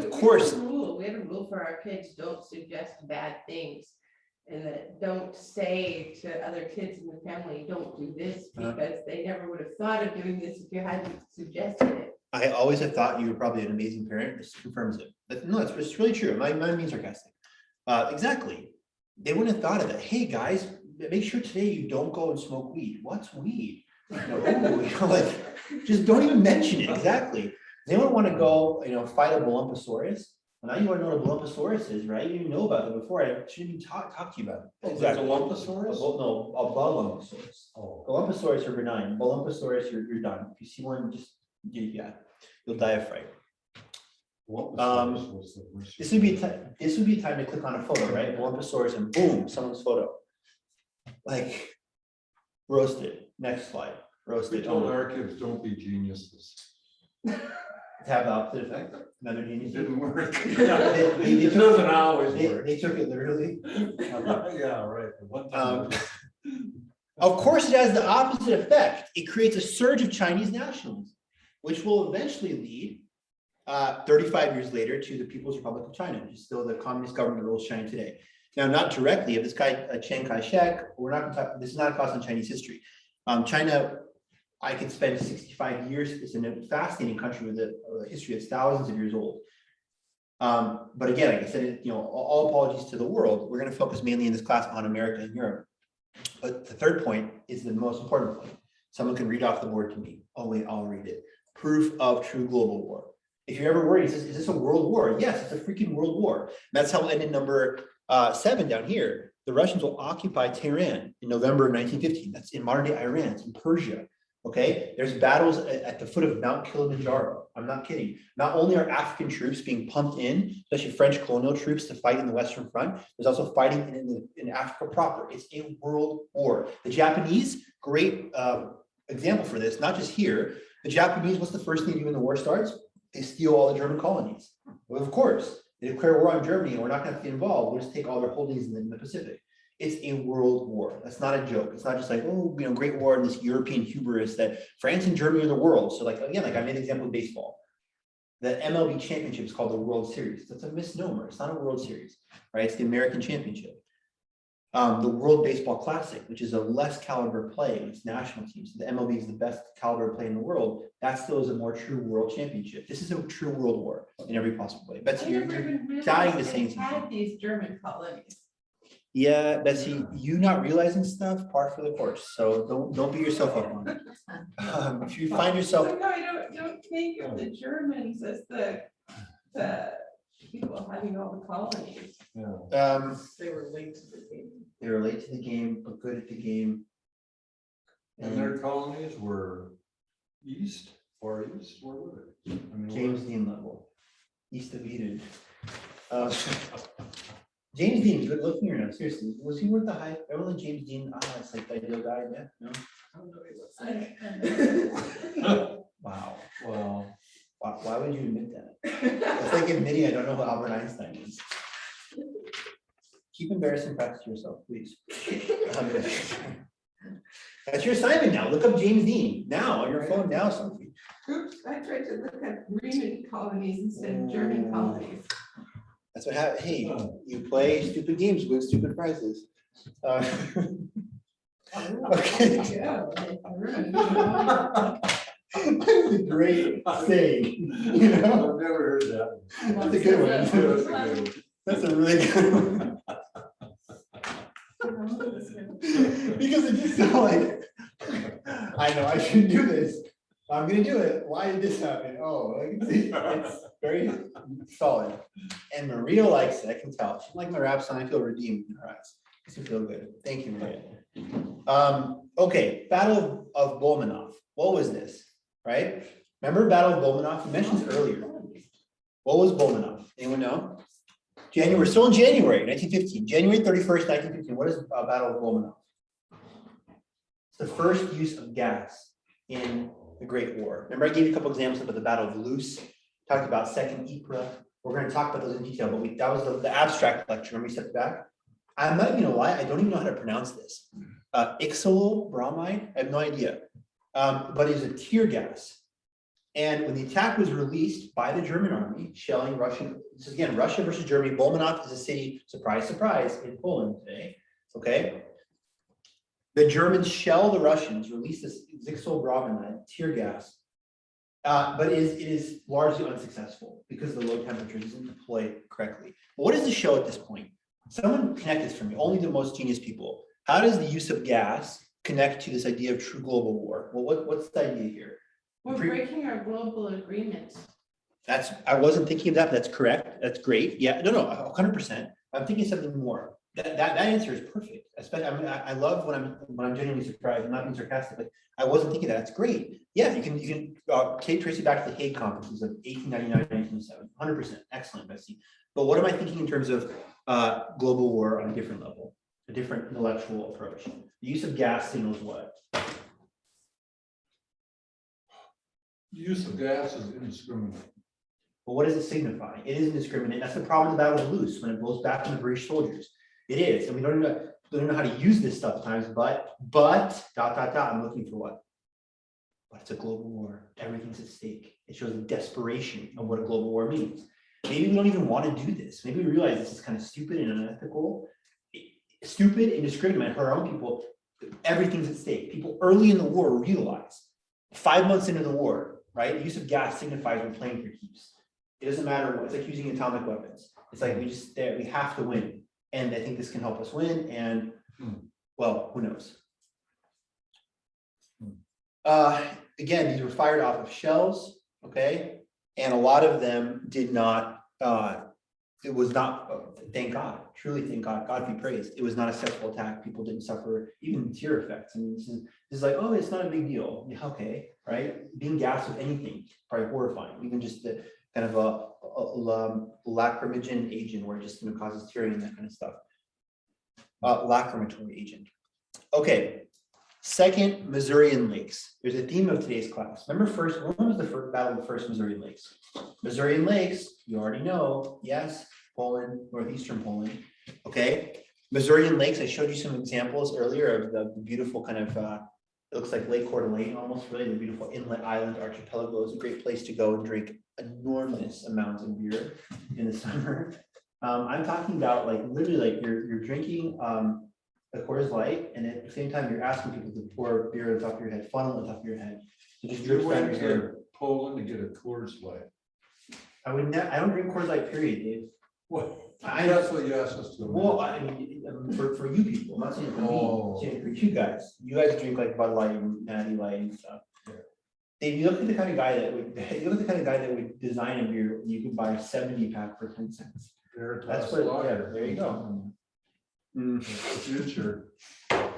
Of course. We have a rule for our kids, don't suggest bad things. And that don't say to other kids in the family, don't do this, because they never would have thought of doing this if you hadn't suggested it. I always have thought you were probably an amazing parent. This confirms it. But no, it's really true. I'm not being sarcastic. Exactly. They wouldn't have thought of that. Hey guys, make sure today you don't go and smoke weed. What's weed? Just don't even mention it. Exactly. They don't want to go, fight a Bolumposaurus. Well, now you want to know what a Bolumposaurus is, right? You didn't know about it before. I shouldn't even talk to you about it. Exactly. A Lumposaurus? No, a Bolumposaurus. Oh. Bolumposaurus are benign. Bolumposaurus, you're done. If you see one, just you'll die of fright. This would be a time to click on a photo, right? Bolumposaurus, and boom, someone's photo. Like roasted. Next slide. We Roasted. told our kids, don't be geniuses. To have the opposite effect. Another It genius. didn't work. It doesn't always work. They took it literally. Yeah, right. One time. Of course, it has the opposite effect. It creates a surge of Chinese nationalism, which will eventually lead 35 years later to the People's Republic of China, which is still the communist government that rules China today. Now, not directly, if this guy, Chiang Kai-shek, we're not going to talk, this is not a class on Chinese history. China, I could spend 65 years, it's a fascinating country with a history that's thousands of years old. But again, like I said, all apologies to the world, we're going to focus mainly in this class on America and Europe. But the third point is the most important point. Someone can read off the board to me. Oh wait, I'll read it. Proof of true global war. If you're ever worried, is this a world war? Yes, it's a freaking world war. That's how it ended number 7 down here. The Russians will occupy Tehran in November of 1915. That's in modern day Iran, it's in Persia. Okay, there's battles at the foot of Mount Kilimanjaro. I'm not kidding. Not only are African troops being pumped in, especially French colonial troops to fight in the Western Front, there's also fighting in Africa proper. It's a world war. The Japanese, great example for this, not just here. The Japanese, what's the first thing they do when the war starts? They steal all the German colonies. Well, of course, they declare war on Germany and we're not going to get involved. We'll just take all their holdings in the Pacific. It's a world war. That's not a joke. It's not just like, oh, great war in this European hubris that France and Germany are the world. So like, again, like I made an example of baseball. The MLB championship is called the World Series. That's a misnomer. It's not a World Series, right? It's the American Championship. The World Baseball Classic, which is a less caliber play, it's national teams. The MLB is the best caliber play in the world. That still is a more true world championship. This is a true world war in every possible way. Betsy, you're dying to say something. Had these German colonies. Yeah, Betsy, you not realizing stuff, par for the course. So don't beat yourself up on it. If you find yourself, No, I don't think of the Germans as the people having all the colonies. Yeah. They were late to the game. they were late to the game, but good at the game. And their colonies were east or east, where were they? I mean, James Dean level, east of Eden. James Dean, good looking or no? Seriously, was he worth the hype? Everyone, James Dean, it's like the ideal guy. Yeah, no. I don't know what he looks like. Wow. Well, Why would you admit that? It's like admitting I don't know who Albert Einstein is. Keep embarrassing facts to yourself, please. That's your assignment now. Look up James Dean now on your phone now, Sophie. Oops, I tried to look at Riemann colonies instead of German colonies. That's what happened. Hey, you play stupid games with stupid prizes. Okay. Yeah. That's a great saying. You I've know, never heard that. that's a good one. That's a really good one. Because it just sounds like, I know I shouldn't do this. I'm gonna do it. Why did this happen? Oh, I can see it's very solid. And Maria likes it, I can tell. She liked my rap song. I feel redeemed in her eyes. Makes me feel good. Thank you, Maria. Okay, Battle of Bolmanov. What was this? Right? Remember Battle of Bolmanov? You mentioned this earlier. What was Bolmanov? Anyone know? January, we're still in January, 1915. January 31st, 1915. What is Battle of Bolmanov? It's the first use of gas in the Great War. Remember, I gave you a couple examples about the Battle of Loos, talked about Second Ypres. We're going to talk about those in detail, but that was the abstract lecture. Remember, we stepped back. I'm not even gonna lie, I don't even know how to pronounce this. Ixyl bromide, I have no idea. But it's a tear gas. And when the attack was released by the German army, shelling Russian, this is again, Russia versus Germany. Bolmanov is a city, surprise, surprise, in Poland today. Okay. The Germans shell the Russians, release this Ixyl bromide, tear gas. But it is largely unsuccessful because the low temperatures isn't deployed correctly. But what does this show at this point? Someone connect this for me, only the most genius people. How does the use of gas connect to this idea of true global war? Well, what's the idea here? We're breaking our global agreements. I wasn't thinking of that, but that's correct. That's great. Yeah, no, 100%. I'm thinking something more. That answer is perfect. Especially, I mean, I love when I'm genuinely surprised. I'm not being sarcastic, but I wasn't thinking that. That's great. Yeah, you can trace it back to the Hague conferences of 1899, 1907. 100%. Excellent, Betsy. But what am I thinking in terms of global war on a different level, a different intellectual approach? The use of gas signals what? Use of gas is indiscriminate. But what does it signify? It is indiscriminate. That's the problem with the Battle of Loos when it blows back on the British soldiers. It is, and we don't know how to use this stuff at times. But I'm looking for what? But it's a global war. Everything's at stake. It shows the desperation of what a global war means. Maybe we don't even want to do this. Maybe we realize this is kind of stupid and unethical, stupid, indiscriminate for our own people. Everything's at stake. People early in the war realize 5 months into the war, right? The use of gas signifies we're playing for keeps. It doesn't matter what. It's like using atomic we It's like we have to win. And I think this can help us win. And well, who knows? Again, these were fired off of shells, okay? And a lot of them did not, it was not, thank God, truly thank God, God be praised. It was not a successful attack. People didn't suffer even tear effects. I mean, this is like, oh, it's not a big deal. Yeah, okay, right? Being gassed with anything, probably horrifying. Even just the kind of a lacrimogen agent where it just causes tearing and that kind of stuff. Lacrimatory agent. Okay. Second, Missourian Lakes. There's a theme of today's class. Remember when was the first battle of the first Missourian Lakes? Missourian Lakes, you already know, yes, Poland, northeastern Poland. Okay, Missourian Lakes, I showed you some examples earlier of the beautiful kind of, it looks like Lake Coeur d'Alene, almost really, the beautiful inlet island archipelago. Is a great place to go and drink enormous amounts of beer in the summer. I'm talking about like literally like you're drinking a Coors Light, and at the same time you're asking people to pour beer on top of your head, funnel on top of your head. So just drips down your hair. To Poland to get a Coors Light. I don't drink Coors Light, period, Dave. Well, that's what you asked us to. Well, I mean, for you people, I'm not saying for me, Oh. I'm saying for you guys. You guys drink like Bud Light and Natty Light and stuff. Yeah. Dave, you look at the kind of guy that would design a beer you could buy a 70 pack for 10 cents. That's what, yeah, there you go. The future. Can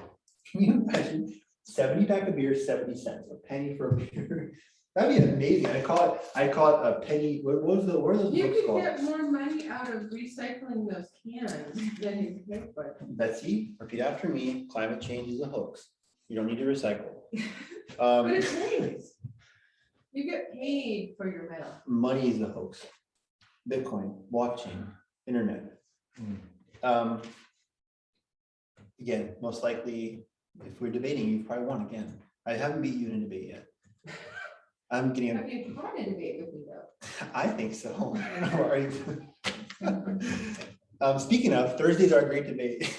you imagine 70 pack of beer, 70 cents, a penny for a beer? That'd be amazing. I call it a penny. What was the word? You can get more money out of recycling those cans than you pay for. Betsy, repeat after me. Climate change is a hoax. You don't need to recycle. But it pays. You get paid for your metal. Money is a hoax. Bitcoin, blockchain, internet. Again, most likely, if we're debating, you probably won again. I haven't beat you in a debate yet. I'm getting. Have you had a debate with me though? I think so. Speaking of, Thursdays are a great debate.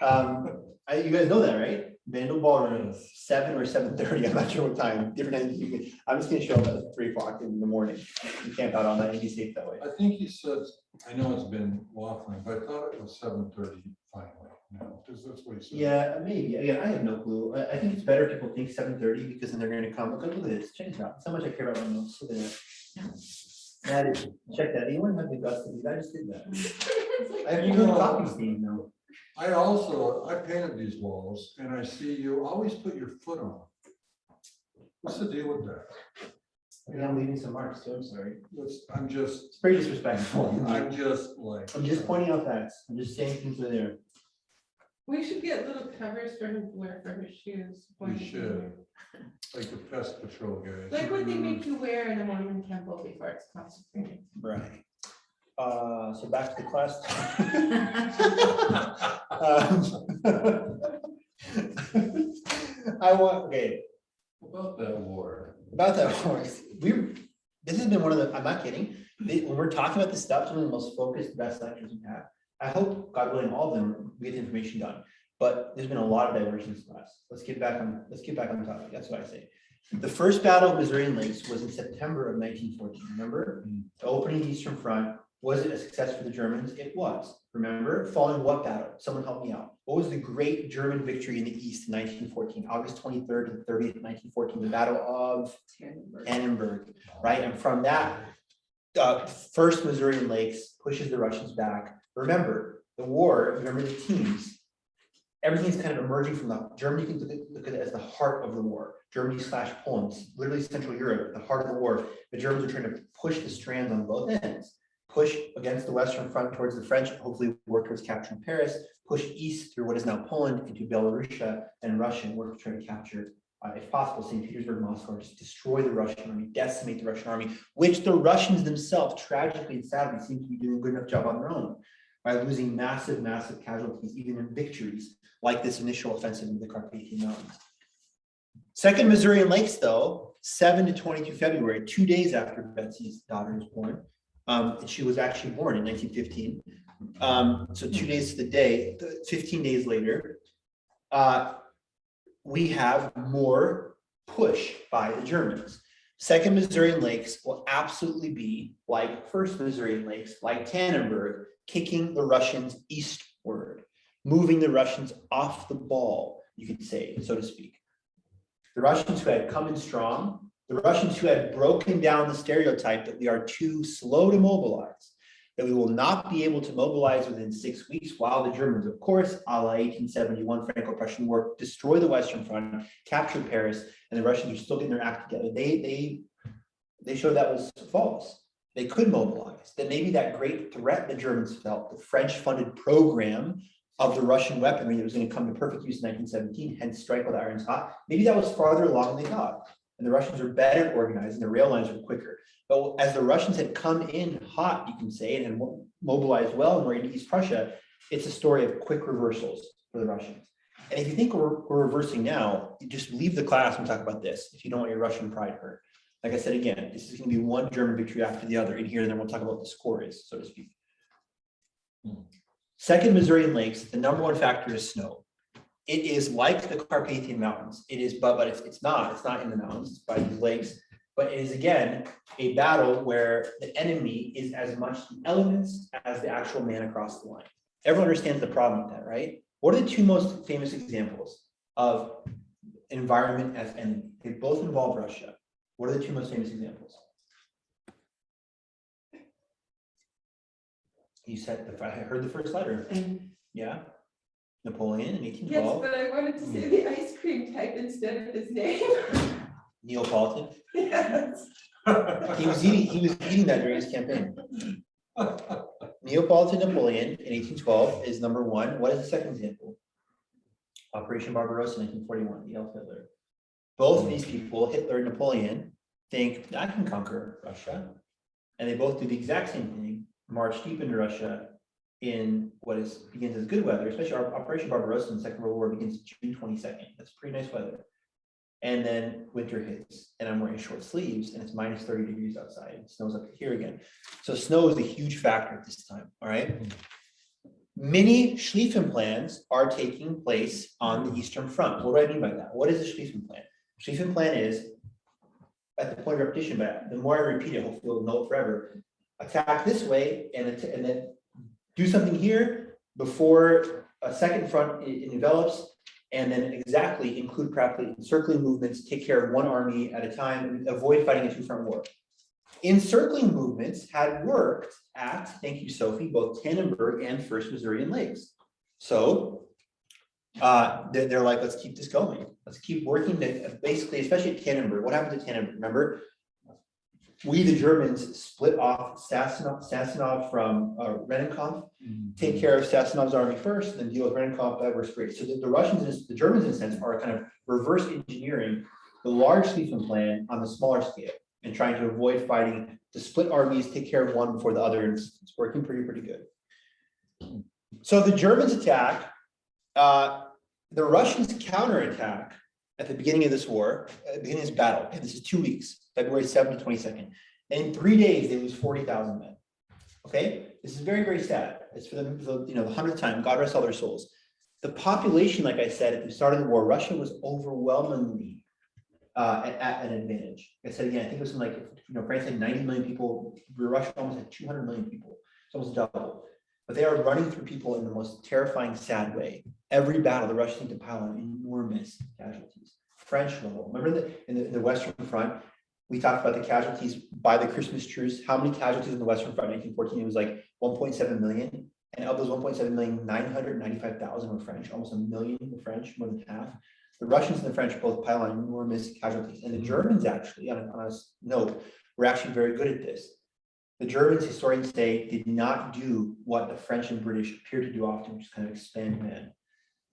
You guys know that, right? Vandal ballroom, 7 or 7:30. I'm not sure what time. Different times. I'm just gonna show up at 3 o'clock in the morning. You camp out all night and be safe that way. I think he said, I know it's been waffling, but I thought it was 7:30 finally. now, because that's what he said. Yeah, maybe. Again, I have no clue. I think it's better people think 7:30 because then they're gonna come, look at this, check this out. That's how much I care about my notes. Look at that. That is, check that. You wouldn't have the guts to do that. I just did that. I have good copies theme now. I painted these walls and I see you always put your foot on. What's the deal with that? Yeah, I'm leaving some marks too, I'm sorry. I'm just, It's very disrespectful. I'm just like. I'm just pointing out facts. I'm just saying things are there. We should get little covers for him to wear for his shoes. We should. Like the pest patrol guys. Like what they make you wear in a Mormon temple before it's consecrated. Right. So back to the class. Okay, About that war. about that horse. This has been one of the, I'm not kidding. When we're talking about this stuff, some of the most focused, best lectures we've had. I hope, God willing, all of them, we get the information done. But there's been a lot of diversion in this class. Let's get back on topic. That's what I say. The first battle of Missourian Lakes was in September of 1914. Remember? The opening Eastern Front. Was it a success for the Germans? It was. Remember, following what battle? Someone help me out. What was the great German victory in the East in 1914? August 23rd to 30th, 1914, the Battle of Tannenberg, right? And from that, first Missourian Lakes pushes the Russians back. Remember, the war, remember the teams, everything's kind of emerging from the, Germany, you can look at it as the heart of the war. Germany / Poland, literally Central Europe, the heart of the war. The Germans are trying to push the strands on both ends. Push against the Western Front towards the French, hopefully work towards capturing Paris, push east through what is now Poland into Belarus and Russia, and work to try to capture, if possible, St. Petersburg, Moscow, just destroy the Russian army, decimate the Russian army, which the Russians themselves, tragically and sadly, seem to be doing a good enough job on their own by losing massive, massive casualties, even in victories like this initial offensive in the Carpathian Mountains. Second Missourian Lakes, though, 7 to 22 February, 2 days after Betsy's daughter was born. She was actually born in 1915. So 2 days to the day, 15 days later, we have more push by the Germans. Second Missourian Lakes will absolutely be like First Missourian Lakes, like Tannenberg, kicking the Russians eastward, moving the Russians off the ball, you could say, so to speak. The Russians who had come in strong, the Russians who had broken down the stereotype that we are too slow to mobilize, that we will not be able to mobilize within 6 weeks, while the Germans, of course, a la 1871 Franco-Prussian War, destroy the Western Front, capture Paris, and the Russians are still getting their act together. They showed that was false. They could mobilize. That maybe that great threat the Germans felt, the French-funded program of the Russian weaponry that was going to come to perfect use in 1917, hence strike while the iron's hot, maybe that was farther along than they thought. And the Russians are better organized and the rail lines were quicker. But as the Russians had come in hot, you can say, and mobilized well and were into East Prussia, it's a story of quick reversals for the Russians. And if you think we're reversing now, you just leave the class and talk about this if you don't want your Russian pride hurt. Like I said, again, this is going to be one German victory after the other in here, and then we'll talk about what the score is, so to speak. Second Missourian Lakes, the number one factor is snow. It is like the Carpathian Mountains. It is, but it's not in the mountains, it's by these lakes. But it is, again, a battle where the enemy is as much the elements as the actual man across the line. Everyone understands the problem with that, right? What are the two most famous examples of environment as enemy? They both involve Russia. What are the two most famous examples? You said, I heard the first letter. Yeah. Napoleon in 1812. Yes, but I wanted to say the ice cream type instead of his name. Neapolitan. Yes. He was eating that during his campaign. Neapolitan Napoleon in 1812 is number one. What is the second example? Operation Barbarossa in 1941, Adolf Hitler. Both of these people, Hitler and Napoleon, think I can conquer Russia. And they both do the exact same thing, march deep into Russia in what begins as good weather, especially Operation Barbarossa in the Second World War begins June 22nd. That's pretty nice weather. And then winter hits, and I'm wearing short sleeves, and it's minus 30 degrees outside. It snows up here again. So snow is a huge factor at this time, all right? Many Schlieffen plans are taking place on the Eastern Front. What do I mean by that? What is a Schlieffen plan? Schlieffen plan is, at the point of repetition, but the more I repeat it, hopefully you'll know it forever. Attack this way, and then do something here before a second front it envelops, and then exactly include practically encircling movements, take care of one army at a time, and avoid fighting a two-front war. Encircling movements had worked at, thank you, Sophie, both Tannenberg and First Missourian Lakes. So they're like, let's keep this going. Let's keep working. Basically, especially at Tannenberg. What happened to Tannenberg? Remember, we, the Germans, split off Sassanov from Rennenkampf, take care of Sassanov's army first, then deal with Rennenkampf that was great. So the Germans, in a sense, are kind of reverse engineering the large Schlieffen plan on the smaller scale and trying to avoid fighting, to split armies, take care of one before the other, and it's working pretty good. So the Germans attack, the Russians counterattack at the beginning of this war, at the beginning of this battle, and this is 2 weeks, February 7th to 22nd. And in 3 days, they lose 40,000 men. Okay, this is very sad. It's for them, the 100th time. God rest all their souls. The population, like I said at the start of the war, Russia was overwhelmingly at an advantage. Like I said again, I think it was something like France had 90 million people. Russia almost had 200 million people. It's almost double. But they are running through people in the most terrifying, sad way. Every battle, the Russians need to pile on enormous casualties. French level. Remember in the Western Front, we talked about the casualties by the Christmas truce. How many casualties in the Western Front in 1914? It was like 1.7 million. And of those 1.7 million, 995,000 were French. Almost a million were French, more than half. The Russians and the French both pile on enormous casualties. And the Germans actually, on a note, were actually very good at this. The Germans, historians say, did not do what the French and British appear to do often, which is kind of expand men.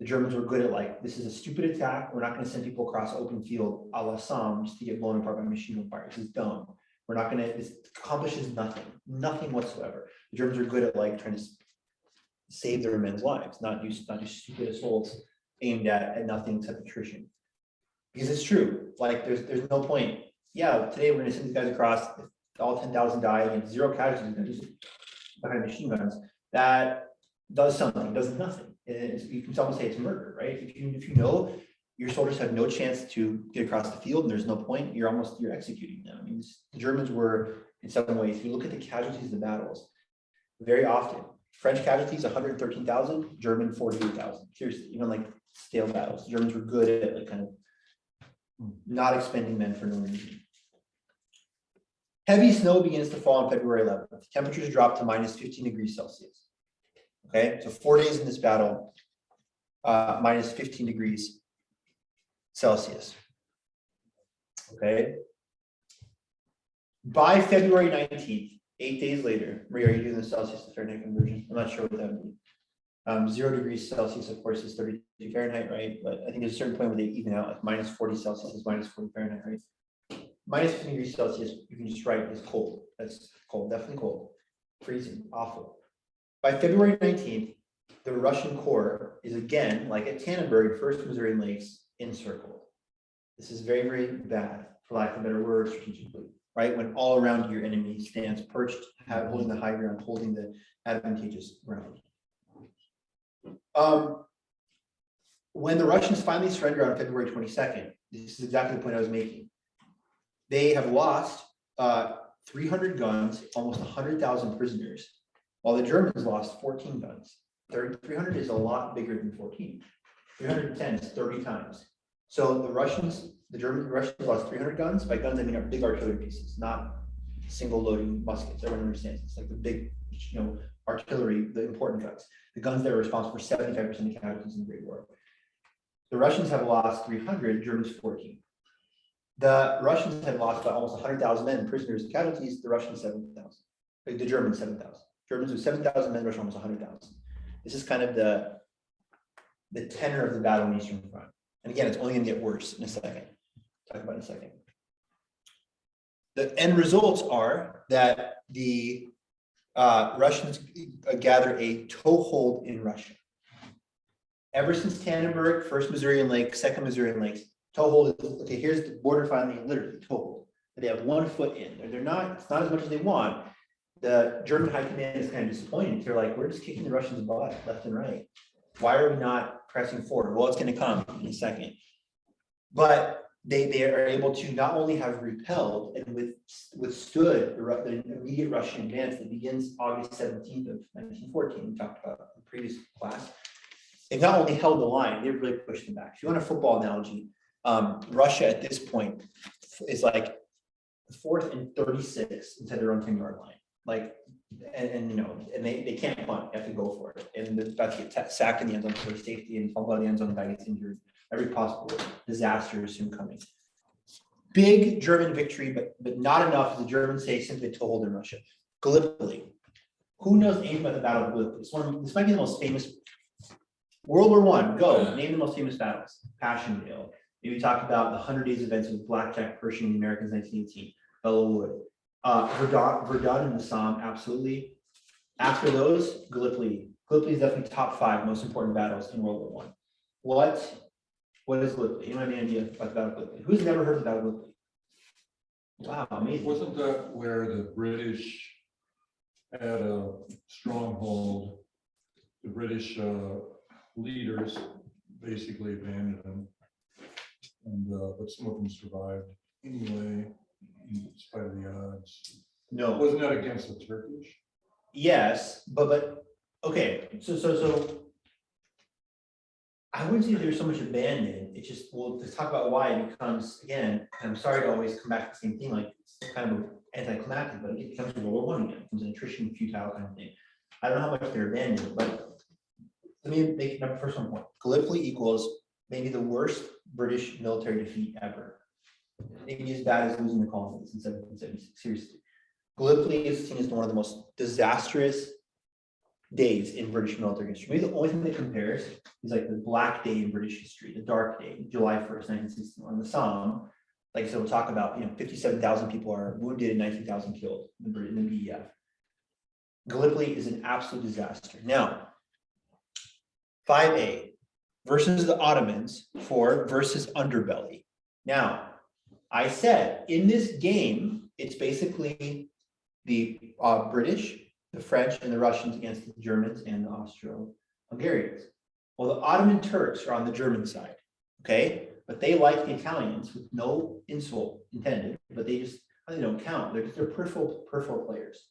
The Germans were good at like, this is a stupid attack. We're not going to send people across open field a la Somme just to get blown apart by machine gun fire. This is dumb. We're not going to, this accomplishes nothing whatsoever. The Germans are good at like trying to save their men's lives, not do stupid assaults aimed at nothing except attrition. Because it's true, like there's no point. Yeah, today we're going to send these guys across, if all 10,000 die and 0 casualties behind machine guns. That does something, does nothing. You can almost say it's murder, right? If you know your soldiers have no chance to get across the field and there's no point, you're executing them. I mean, the Germans were, in some ways, if you look at the casualties of the battles, very often, French casualties, 113,000, German 48,000. Seriously, even like stale battles. The Germans were good at like kind of not expending men for no reason. Heavy snow begins to fall on February 11th. Temperatures drop to minus 15 degrees Celsius. Okay, so 4 days in this battle, minus 15 degrees Celsius. Okay. By February 19th, 8 days later, Maria, are you doing the Celsius to Fahrenheit conversion? I'm not sure what that would be. 0 degrees Celsius, of course, is 32 Fahrenheit, right? But I think there's a certain point where they even out, like minus 40 Celsius is minus 40 Fahrenheit, right? Minus 15 degrees Celsius, you can just write is cold. That's cold, definitely cold. Freezing, awful. By February 19th, the Russian corps is again, like at Tannenberg, First Missourian Lakes, encircled. This is very bad, for lack of a better word, strategically, right? When all around your enemy stands perched, holding the high ground, holding the advantageous ground. When the Russians finally surrender on February 22nd, this is exactly the point I was making. They have lost 300 guns, almost 100,000 prisoners, while the Germans lost 14 guns. 300 is a lot bigger than 14. 310 is 30 times. So the Russians lost 300 guns. By guns, I mean big artillery pieces, not single loading muskets. Everyone understands it's like the big, artillery, the important guns. The guns that are responsible for 75% of casualties in the Great War. The Russians have lost 300, Germans 14. The Russians had lost by almost 100,000 men, prisoners and casualties. The Russians 7,000. The Germans 7,000. Germans with 7,000 men, Russians almost 100,000. This is kind of the tenor of the battle in the Eastern Front. And again, it's only going to get worse in a second. Talk about it in a second. The end results are that the Russians gather a toehold in Russia. Ever since Tannenberg, First Missourian Lakes, Second Missourian Lakes, toehold is, okay, here's the border finally, literally toehold. They have 1 foot in. They're not, it's not as much as they want. The German high command is kind of disappointed. They're like, we're just kicking the Russians' butt left and right. Why are we not pressing forward? Well, it's going to come in a second. But they are able to not only have repelled and withstood the immediate Russian advance that begins August 17th of 1914, we talked about in the previous class. they've not only held the line, they've really pushed them back. If you want a football analogy, Russia at this point is like 4th and 36 inside their own 10-yard line. Like, and you know, and they can't punt, they have to go for it. And they're about to get sacked in the end zone for safety and fall out of the end zone, the guy gets injured. Every possible disaster is soon coming. Big German victory, but not enough, as the Germans say, simply to hold in Russia. Gallipoli. Who knows anything about the Battle of Gallipoli? This might be the most famous. World War I, go, name the most famous battles. Passchendaele. Maybe talk about the 100 Days events with Blackjack Pershing, the Americans, 1918. Belleau Wood. Verdun and the Somme, absolutely. After those, Gallipoli. Gallipoli is definitely top 5 most important battles in World War I. What is Gallipoli? Anyone have any idea about the Battle of Gallipoli? Who's never heard of the Battle of Gallipoli? Wow, amazing. Wasn't that where the British had a stronghold? The British leaders basically abandoned them, and but some of them survived anyway, in spite of the odds. No. Wasn't that against the Turkish? Yes, but okay. So I wouldn't say there's so much abandoned. It's just, well, to talk about why it becomes, again, and I'm sorry to always come back to the same thing, like it's kind of anticlimactic, but it becomes World War I again. It becomes an attrition, futile kind of thing. I don't know how much they're abandoned, but let me make my first one point. Gallipoli equals maybe the worst British military defeat ever. Maybe as bad as losing the colonies in 1776. Seriously, Gallipoli is seen as one of the most disastrous days in British military history. Maybe the only thing that compares is like the Black Day in British history, the Dark Day, July 1st, 1961. The Somme, like I said, we'll talk about, 57,000 people are wounded and 19,000 killed in the BEF. Gallipoli is an absolute disaster. Now, 5A versus the Ottomans, 4 versus Underbelly. Now, I said in this game, it's basically the British, the French, and the Russians against the Germans and the Austro-Hungarians. Well, the Ottoman Turks are on the German side, okay? But they like the Italians with no insult intended, but they don't count. They're peripheral players.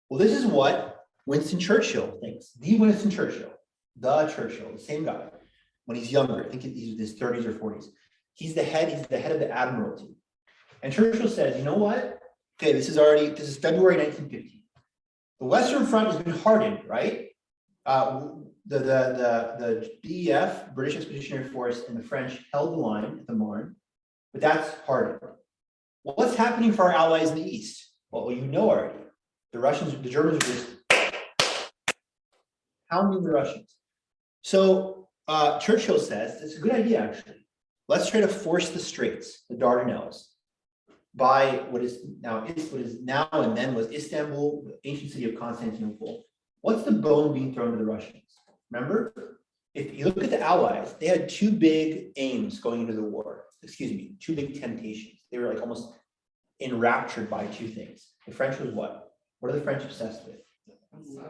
Well, this is what Winston Churchill thinks. The Winston Churchill, the same guy, when he's younger, I think he's in his 30s or 40s. He's the head of the Admiralty. And Churchill says, you know what? Okay, this is February 1950. The Western Front has been hardened, right? The BEF, British Expeditionary Force, and the French held the line at the Marne, but that's hardened. Well, what's happening for our allies in the East? Well, you know already. The Germans are just pounding the Russians. So Churchill says, it's a good idea, actually. Let's try to force the straits, the Dardanelles, by what is now and then was Istanbul, the ancient city of Constantinople. What's the bone being thrown to the Russians? Remember, if you look at the Allies, they had 2 big aims going into the war. 2 big temptations. They were like almost enraptured by 2 things. The French was what? What are the French obsessed with?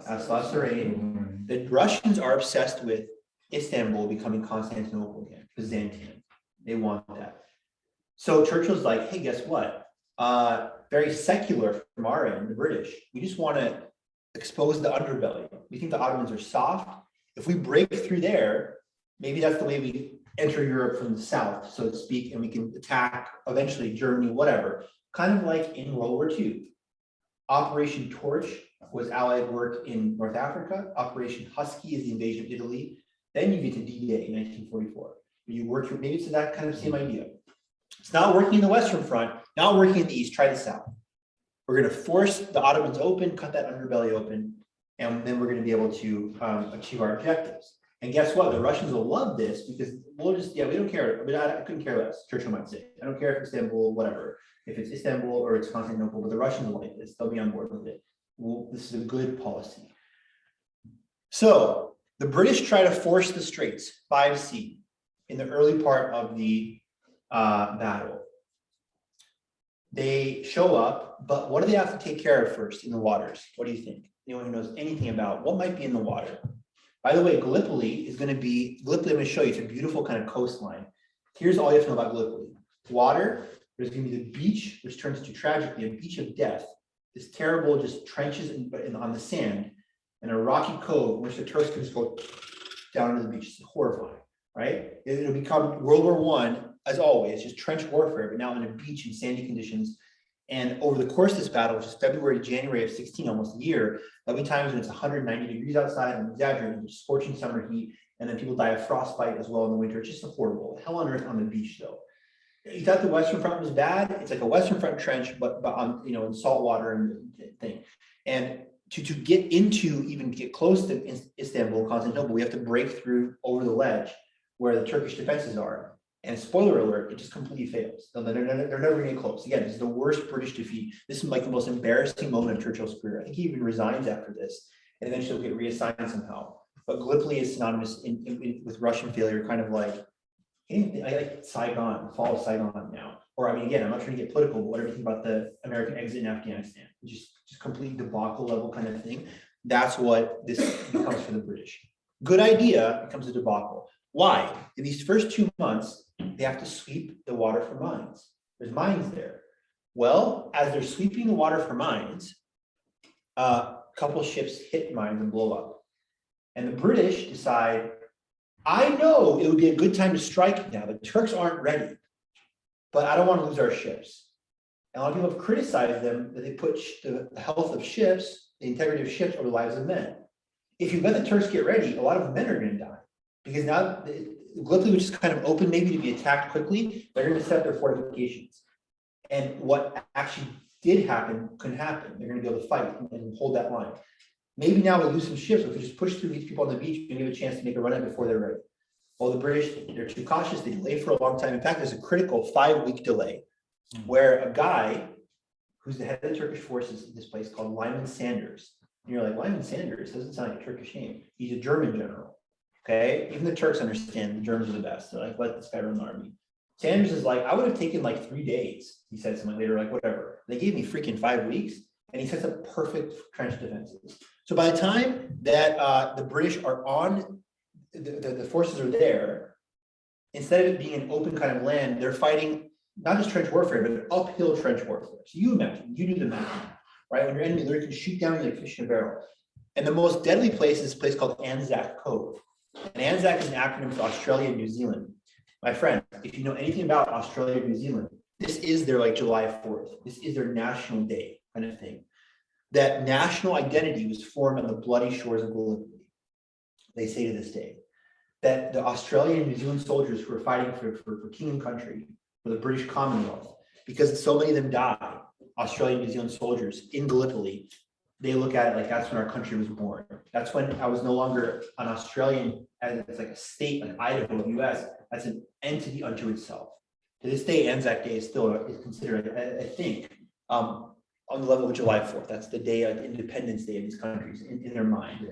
Alsace-Lorraine. The Russians are obsessed with Istanbul becoming Constantinople again, Byzantium. They want that. So Churchill's like, hey, guess what? Very secular from our end, the British. We just want to expose the underbelly. We think the Ottomans are soft. If we break through there, maybe that's the way we enter Europe from the south, so to speak, and we can attack eventually Germany, whatever. Kind of like in World War II. Operation Torch was Allied work in North Africa. Operation Husky is the invasion of Italy. Then you get to D-Day in 1944. You work through, maybe it's that kind of same idea. It's not working in the Western Front, not working in the East, try the South. We're going to force the Ottomans open, cut that underbelly open, and then we're going to be able to achieve our objectives. And guess what? The Russians will love this because we'll just, we don't care. I mean, I couldn't care less, Churchill might say. I don't care if it's Istanbul, whatever. If it's Istanbul or it's Constantinople, but the Russians will like this. They'll be on board with it. This is a good policy. So the British try to force the straits, 5C, in the early part of the battle. They show up, but what do they have to take care of first in the waters? What do you think? Anyone who knows anything about what might be in the water? By the way, Gallipoli is going to be, I'm going to show you, it's a beautiful kind of coastline. Here's all you have to know about Gallipoli. Water, there's going to be the beach, which turns to tragically a beach of death. This terrible just trenches on the sand, and a rocky cove, which the tourists can just go down to the beach. It's horrifying, right? It'll become World War I, as always, just trench warfare, but now on a beach in sandy conditions. And over the course of this battle, which is February to January of 16, almost a year, there'll be times when it's 190 degrees outside, I'm exaggerating, it's scorching summer heat, and then people die of frostbite as well in the winter. It's just horrible. Hell on earth on the beach, though. You thought the Western Front was bad? It's like a Western Front trench, but on, in salt water and thing. And to get into, even get close to Istanbul, Constantinople, we have to break through over the ledge where the Turkish defenses are. And spoiler alert, it just completely fails. They're never gonna get close. Again, this is the worst British defeat. This is like the most embarrassing moment of Churchill's career. I think he even resigns after this, and eventually will get reassigned somehow. But Gallipoli is synonymous with Russian failure, kind of like, I like Saigon, the fall of Saigon now. Or I mean, again, I'm not trying to get political, but whatever you think about the American exit in Afghanistan, just complete debacle level kind of thing. That's what this becomes for the British. Good idea becomes a debacle. Why? In these first 2 months, they have to sweep the water for mines. There's mines there. Well, as they're sweeping the water for mines, a couple ships hit mines and blow up. And the British decide, I know it would be a good time to strike now. The Turks aren't ready, but I don't want to lose our ships. And a lot of people have criticized them that they put the health of ships, the integrity of ships over the lives of men. If you let the Turks get ready, a lot of men are going to die. Because now Gallipoli, which is kind of open maybe to be attacked quickly, they're going to set their fortifications. And what actually did happen couldn't happen. They're going to be able to fight and hold that line. Maybe now we lose some ships. If we just push through these people on the beach, we give a chance to make a run at before they're ready. Well, the British, they're too cautious. They delay for a long time. In fact, there's a critical 5-week delay where a guy who's the head of the Turkish forces in this place called Lyman Sanders. And you're like, Lyman Sanders doesn't sound like a Turkish name. He's a German general. Okay, even the Turks understand the Germans are the best. They're like, let this guy run the army. Sanders is like, I would have taken like 3 days. He said something later, like, whatever. They gave me freaking 5 weeks, and he sets up perfect trench defenses. So by the time that the British are on, the forces are there, instead of it being an open kind of land, they're fighting not just trench warfare, but an uphill trench warfare. So you imagine, you do the math, right? When your enemy literally can shoot down you like fish in a barrel. And the most deadly place is this place called Anzac Cove. And Anzac is an acronym for Australia and New Zealand. My friend, if you know anything about Australia and New Zealand, this is their like July 4th. This is their national day kind of thing. That national identity was formed on the bloody shores of Gallipoli. They say to this day that the Australian and New Zealand soldiers who were fighting for king and country, for the British Commonwealth, because so many of them died, Australian and New Zealand soldiers in Gallipoli, they look at it like that's when our country was born. That's when I was no longer an Australian, as it's like a state like Idaho, US, that's an entity unto itself. To this day, Anzac Day is still considered, I think, on the level of July 4th. That's the day of Independence Day of these countries in their mind,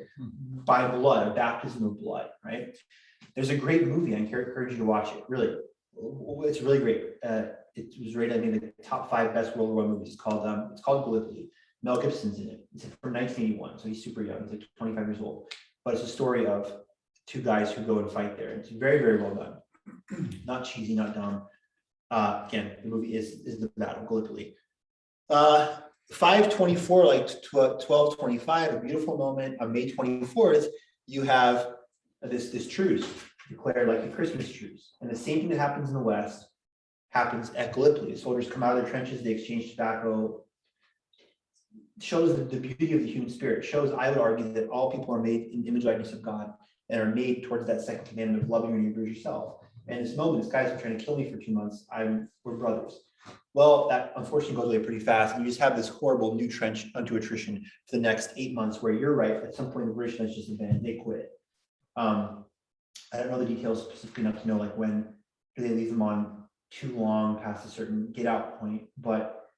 by blood, a baptism of blood, right? There's a great movie. I encourage you to watch it. Really, it's really great. It was rated, I think, the top 5 best World War movies. It's called Gallipoli. Mel Gibson's in it. It's from 1981, so he's super young. He's like 25 years old. But it's a story of 2 guys who go and fight there. It's very, very well done. Not cheesy, not dumb. Again, the movie is the Battle of Gallipoli. 5/24, like 12/25, a beautiful moment. On May 24th, you have this truce declared, like a Christmas truce. And the same thing that happens in the West happens at Gallipoli. The soldiers come out of their trenches, they exchange tobacco. Shows the beauty of the human spirit. Shows, I would argue, that all people are made in the image and likeness of God and are made towards that second commandment of loving your neighbor as yourself. And this moment, this guy's been trying to kill me for 2 months. We're brothers. Well, that unfortunately goes away pretty fast. And you just have this horrible new trench unto attrition for the next 8 months, where you're right. At some point, the British just abandoned. They quit. I don't know the details specifically enough to know like when do they leave them on too long past a certain get out point, but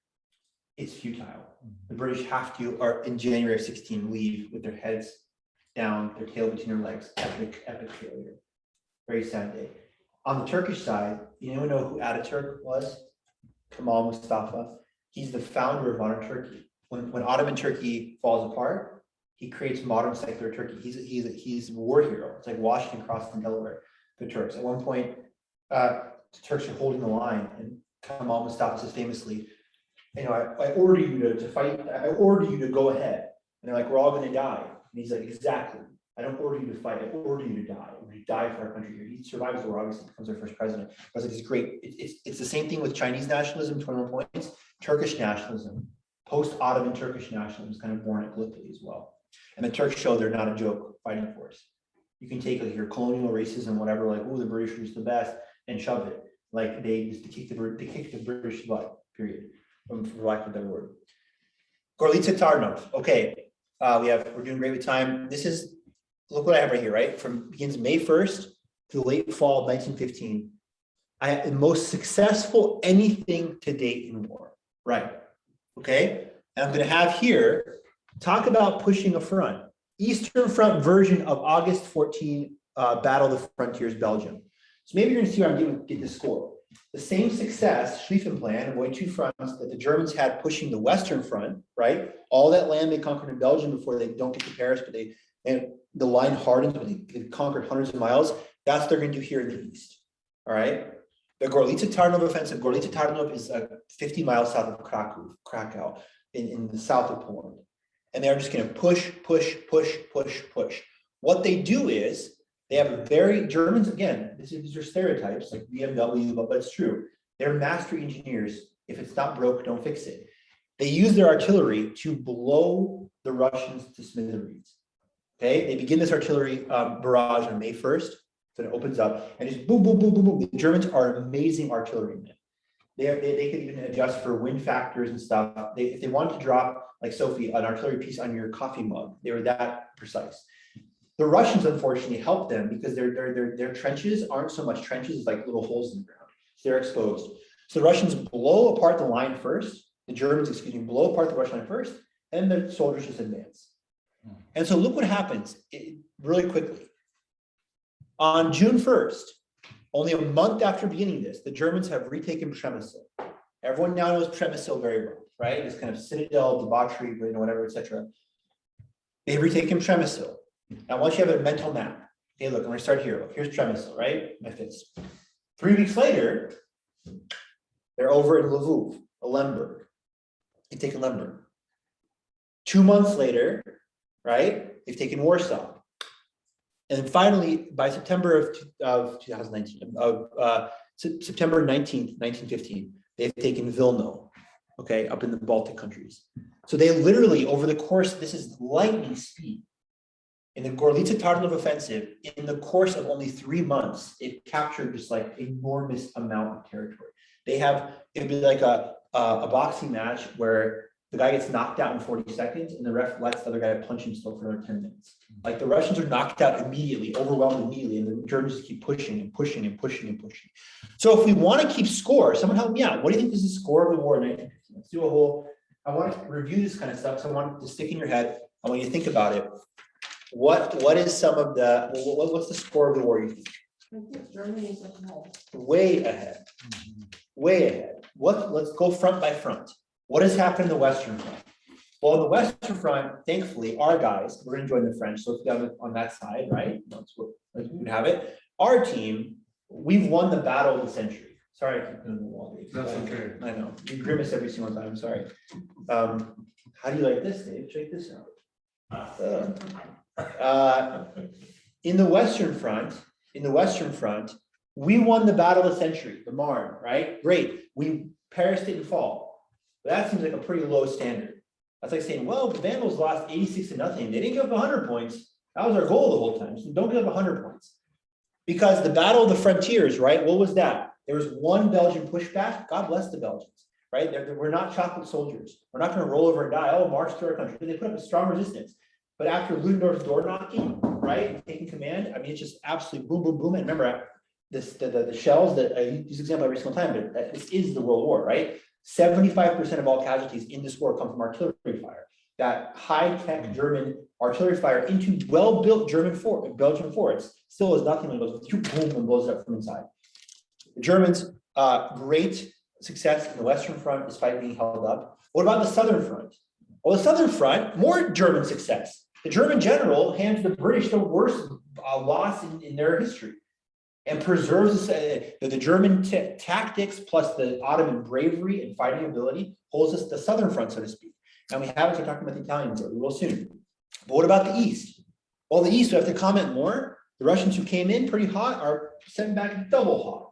it's futile. The British have to, or in January of 16, leave with their heads down, their tail between their legs. Epic failure. Very sad day. On the Turkish side, you know who Ataturk was? Kemal Mustafa. He's the founder of modern Turkey. When Ottoman Turkey falls apart, he creates modern secular Turkey. He's a war hero. It's like Washington crossing Delaware. The Turks. At one point, the Turks are holding the line, and Kemal Mustafa says famously, I order you to fight. I order you to go ahead. And they're like, we're all going to die. And he's like, exactly. I don't order you to fight, I order you to die. We die for our country here. He survives the war, obviously becomes our first president. But it's great. It's the same thing with Chinese nationalism, 21 points, Turkish nationalism, post-Ottoman Turkish nationalism is kind of born at Gallipoli as well. And the Turks show they're not a joke fighting force. You can take like your colonial racism, whatever, like, oh, the British are just the best, and shove it. Like they kick the British butt, period, for lack of a better word. Gorlice Tarnov. Okay, we're doing great with time. This is, look what I have right here, right? Begins May 1st to the late fall of 1915. I had the most successful anything to date in war, right? Okay, and I'm going to have here talk about pushing a front. Eastern Front version of August 14 Battle of the Frontiers, Belgium. So maybe you're going to see where I'm getting the score. The same success, Schlieffen Plan, avoid two fronts that the Germans had pushing the Western Front, right? All that land they conquered in Belgium before they don't get to Paris, but the line hardens, but they conquered hundreds of miles. That's what they're going to do here in the East, all right? The Gorlice Tarnov offensive. Gorlice Tarnov is 50 miles south of Krakow in the south of Poland. And they're just going to push. What they do is they have a very, Germans, again, these are stereotypes like BMW, but it's true. They're master engineers. If it's not broke, don't fix it. They use their artillery to blow the Russians to smithereens. Okay, they begin this artillery barrage on May 1st. So it opens up and just boom, boom, boom, boom, boom. The Germans are amazing artillerymen. They can even adjust for wind factors and stuff. If they wanted to drop, like Sophie, an artillery piece on your coffee mug, they were that precise. The Russians, unfortunately, helped them because their trenches aren't so much trenches as like little holes in the ground. They're exposed. So the Russians blow apart the line first. The Germans, blow apart the Russian line first, and the soldiers just advance. And so look what happens really quickly. On June 1st, only a month after beginning this, the Germans have retaken Przemysl. Everyone now knows Przemysl very well, right? This kind of citadel, debauchery, whatever, etc. They've retaken Przemysl. Now, once you have a mental map, okay, look, I'm going to start here. Look, here's Przemysl, right? My fist. 3 weeks later, they're over in Lvov, Lemberg. They've taken Lemberg. 2 months later, right? They've taken Warsaw. And finally, by September of 2019, September 19th, 1915, they've taken Vilno, okay, up in the Baltic countries. So they literally, over the course, this is lightning speed. In the Gorlice Tarnov offensive, in the course of only 3 months, it captured just like enormous amount of territory. It'd be like a boxing match where the guy gets knocked out in 40 seconds and the ref lets the other guy punch him still for another 10 minutes. Like the Russians are knocked out immediately, overwhelmed immediately, and the Germans just keep pushing and pushing and pushing and pushing. So if we want to keep score, someone help me out. What do you think is the score of the war in 1915? Let's do a whole, I want to review this kind of stuff. So I want it to stick in your head. I want you to think about it. What is some of the, what's the score of the war you think? I think Germany is ahead. Way ahead. Way ahead. Let's go front by front. What has happened in the Western Front? Well, in the Western Front, thankfully, our guys, we're going to join the French, so it's down on that side, right? That's what we would have it. Our team, we've won the battle of the century. Sorry, I keep doing the wall. That's okay. I know. You grimace every single time. I'm sorry. How do you like this, Dave? Check this out. In the Western Front, we won the battle of the century, the Marne, right? Great. Paris didn't fall. But that seems like a pretty low standard. That's like saying, well, the Vandals lost 86-0. They didn't give up 100 points. That was our goal the whole time. So don't give up 100 points. Because the Battle of the Frontiers, right? What was that? There was one Belgian pushback. God bless the Belgians, right? We're not chocolate soldiers. We're not going to roll over and die. Oh, march through our country. They put up a strong resistance. But after Ludendorff's door knocking, right? Taking command, I mean, it's just absolutely boom, boom, boom. And remember, the shells that I use this example every single time, but this is the World War, right? 75% of all casualties in this war come from artillery fire. That high-tech German artillery fire into well-built Belgian forts still is nothing when it goes boom and blows it up from inside. The Germans, great success in the Western Front despite being held up. What about the Southern Front? Well, the Southern Front, more German success. The German general hands the British the worst loss in their history, and preserves the German tactics plus the Ottoman bravery and fighting ability holds us the Southern Front, so to speak. And we haven't started talking about the Italians yet. We will soon. But what about the East? While the East, who have to comment more, the Russians who came in pretty hot are sent back double hot.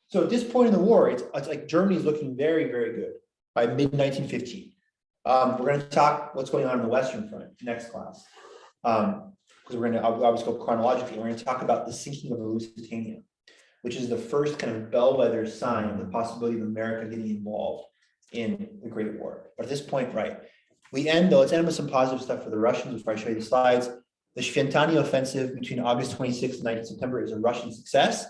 So at this point in the war, it's like Germany is looking very, very good by mid-1915. We're going to talk what's going on the Western Front next class. Because we're going to always go chronologically. We're going to talk about the sinking of the Lusitania, which is the first kind of bellwether sign of the possibility of America getting involved in the Great War. But at this point, right, let's end with some positive stuff for the Russians before I show you the slides. The Świętanie offensive between August 26th and 19th September is a Russian success.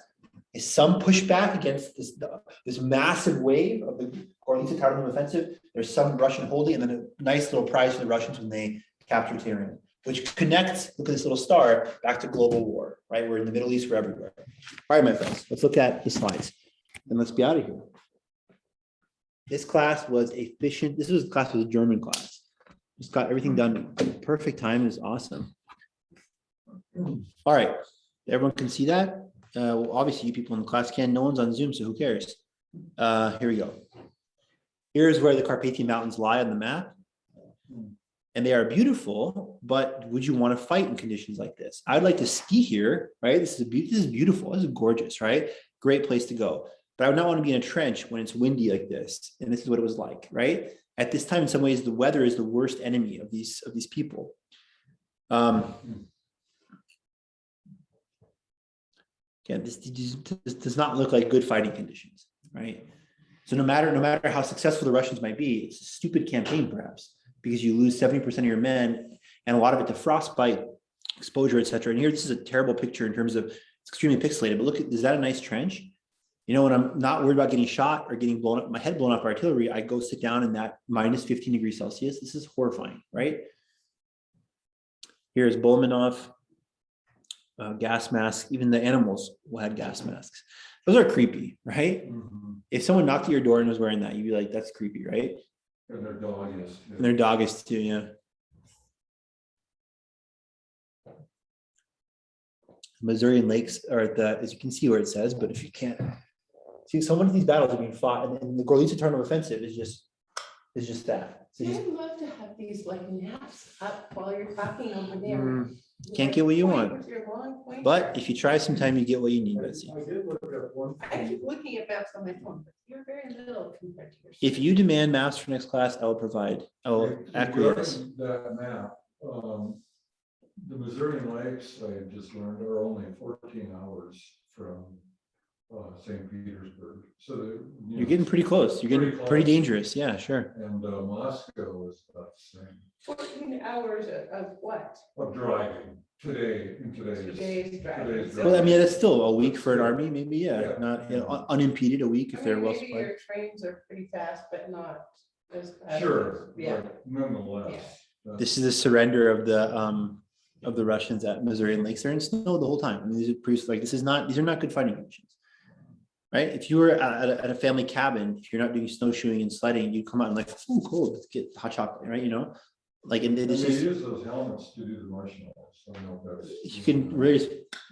Is some pushback against this massive wave of the Gorlice-Tarnów offensive. There's some Russian holding, and then a nice little prize for the Russians when they capture Tehran, which connects, look at this little star, back to global war, right? We're in the Middle East, we're everywhere. All right, my friends, let's look at the slides and let's be out of here. This class was efficient. This class was a German class. Just got everything done. Perfect time. It was awesome. All right, everyone can see that? Well, obviously you people in the class can. No one's on Zoom, so who cares? Here we go. Here's where the Carpathian Mountains lie on the map. And they are beautiful, but would you want to fight in conditions like this? I'd like to ski here, right? This is beautiful. This is gorgeous, right? Great place to go. But I would not want to be in a trench when it's windy like this. And this is what it was like, right? At this time, in some ways, the weather is the worst enemy of these people. Again, this does not look like good fighting conditions, right? So no matter how successful the Russians might be, it's a stupid campaign, perhaps, because you lose 70% of your men and a lot of it to frostbite, exposure, etc. And here, this is a terrible picture in terms of it's extremely pixelated. But look, is that a nice trench? You know, when I'm not worried about getting shot or getting blown up, my head blown up by artillery, I go sit down in that minus 15 degrees Celsius. This is horrifying, right? Here's Bolmanov. Gas masks, even the animals will have gas masks. Those are creepy, right? Mhm. If someone knocked at your door and was wearing that, you'd be like, that's creepy, right? And their dog is. And their dog is too, yeah. Missourian Lakes are at the, as you can see where it says, but if you can't see, so many of these battles are being fought, and the Gorlice-Tarnów offensive is just that. So I'd love to have these like naps up while you're talking over there. Can't get what you Point want. with your long pointer. But if you try sometime, you get what you need, Betsy. I did look at one. I keep looking at maps on my phone, but you're very little compared to yourself. If you demand maps for next class, I will provide. I will acquiesce. Regarding that map, the Missourian Lakes, I just learned, are only 14 hours from St. Petersburg. So You're getting pretty close. You're getting pretty close. dangerous. Yeah, sure. And Moscow is about the same. 14 hours of what? Of driving today, in Today's driving. today's Well, I mean, that's still a week for an army, maybe, yeah, Yeah. not unimpeded a week I if they're mean, well maybe supplied. your trains are pretty fast, but not as fast. Sure, Yeah. but nonetheless. This is the surrender of the Russians at Missourian Lakes. They're in snow the whole time. I mean, these are pretty, like, these are not good fighting conditions. Right? If you were at a family cabin, if you're not doing snowshoeing and sledding, you come out and like, oh, cool, let's get hot chocolate, right? You know, like, and And it's they just, use those helmets to do the marshmallows. I don't know if that's. you can really just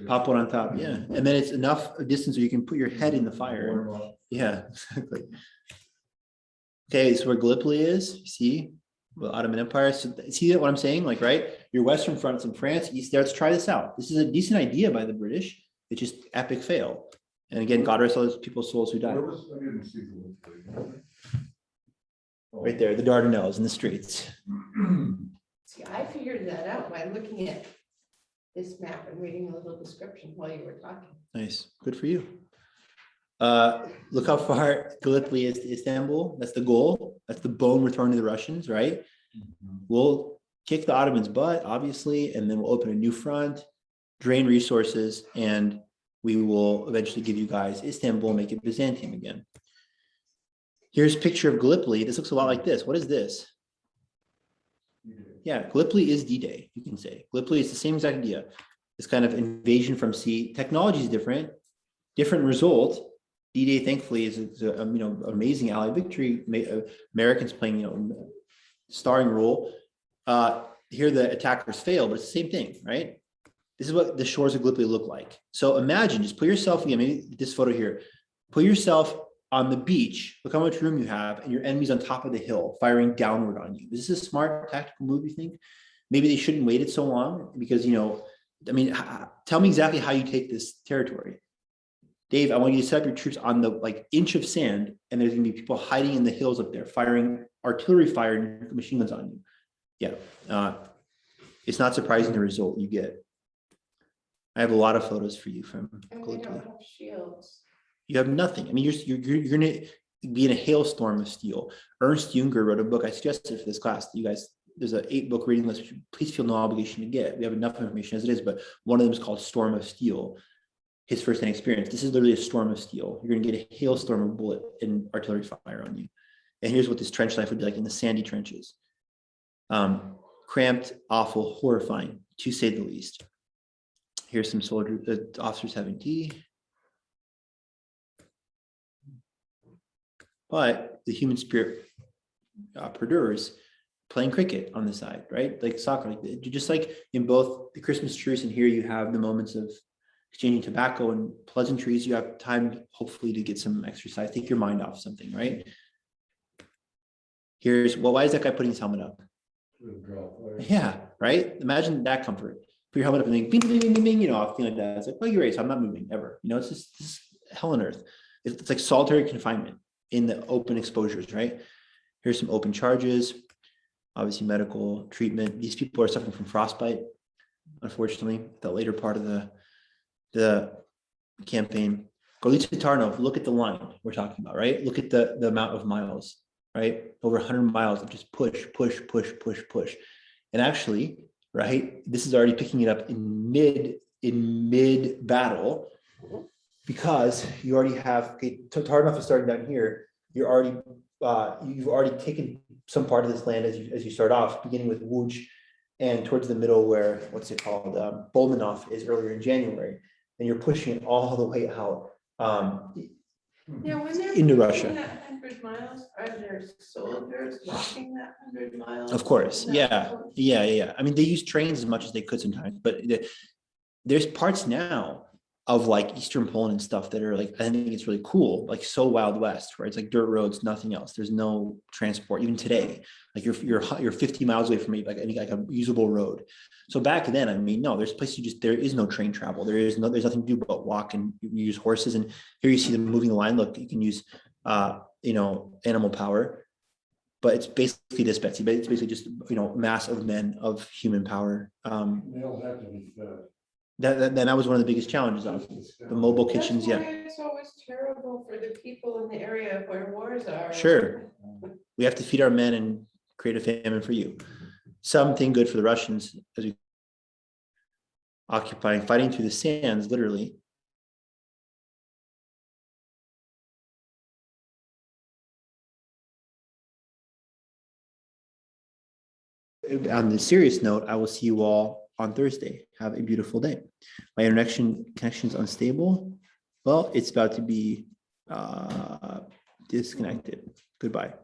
pop one on top, yeah. And then it's enough distance where you can put your head in the fire. Warm up. Yeah, exactly. Okay, so where Gallipoli is, you see, the Ottoman Empire. So see what I'm saying? Like, right, your Western front's in France, east there. Let's try this out. This is a decent idea by the British. It's just epic fail. And again, God rest all those people's souls who died. Where was, I didn't see the. Right there, the Dardanelles and the Straits. See, I figured that out by looking at this map and reading a little description while you were talking. Nice, good for you. Look how far Gallipoli is to Istanbul. That's the goal. That's the bone we're throwing to the Russians, right? We'll kick the Ottomans' butt, obviously, and then we'll open a new front, drain resources, and we will eventually give you guys Istanbul, make it Byzantium again. Here's a picture of Gallipoli. This looks a lot like this. What is this? Yeah, Gallipoli is D-Day, you can say. Gallipoli is the same exact idea. This kind of invasion from sea. Technology is different result. D-Day, thankfully, is a amazing Allied victory. Americans playing starring role. Here the attackers fail, but it's the same thing, right? This is what the shores of Gallipoli look like. So imagine, just put yourself again, maybe this photo here. Put yourself on the beach. Look how much room you have, and your enemy's on top of the hill, firing downward on you. Is this a smart tactical move, you think? Maybe they shouldn't wait it so long because I mean, tell me exactly how you take this territory. Dave, I want you to set up your troops on the like inch of sand, and there's gonna be people hiding in the hills up there, firing artillery fire and machine guns on you. Yeah, it's not surprising the result you get. I have a lot of photos for you from And we Gallipoli. don't have shields. You have nothing. I mean, you're gonna be in a hailstorm of steel. Ernst Junger wrote a book I suggested for this class. You guys, there's an 8-book reading list, which please feel no obligation to get. We have enough information as it is, but one of them is called Storm of Steel. His firsthand experience. This is literally a storm of steel. You're gonna get a hailstorm of bullet and artillery fire on you. And here's what this trench life would be like in the sandy trenches. Cramped, awful, horrifying, to say the least. Here's some officers having tea. But the human spirit perdures playing cricket on the side, right? Like soccer, just like in both the Christmas truce and here you have the moments of exchanging tobacco and pleasantries, you have time hopefully to get some exercise, take your mind off something, right? Here's, well, why is that guy putting his helmet up? Yeah, right? Imagine that comfort. Put your helmet up and then bing, bing, bing, bing, bing, you know, off feeling like that. It's like, well, you're right, so I'm not moving ever. You know, it's just this hell on earth. It's like solitary confinement in the open exposures, right? Here's some open charges, obviously medical treatment. These people are suffering from frostbite, unfortunately, the later part of the campaign. Gorlice Tarnov, look at the line we're talking about, right? Look at the amount of miles, right? Over 100 miles of just push, push, push, push, push. And actually, right, this is already picking it up in mid battle, because you already have, okay, Tarnov is starting down here. You're already, you've already taken some part of this land as you start off, beginning with Łódź and towards the middle where, what's it called, Bolmanov is earlier in January, and you're pushing it all the way out Now, when they're into pushing Russia. that 100 miles, are there soldiers walking that 100 miles? Of course, No. yeah. I mean, they use trains as much as they could sometimes, but there's parts now of like Eastern Poland and stuff that are like, I think it's really cool, like so Wild West, where it's like dirt roads, nothing else. There's no transport, even today. Like you're 50 miles away from like a usable road. So back then, I mean, no, there's places there is no train travel. There's nothing to do but walk, and you use horses. And here you see them moving the line. Look, you can use animal power, but it's basically this, Betsy. But it's basically just mass of men of human power. They'll have to be fed. That was one of the biggest challenges of the mobile kitchens. That's why Yeah, it's always terrible for the people in the area where wars are. sure. We have to feed our men and create a famine for you. Something good for the Russians as we occupying, fighting through the sands, literally. On the serious note, I will see you all on Thursday. Have a beautiful day. My connection's unstable. Well, it's about to be disconnected. Goodbye.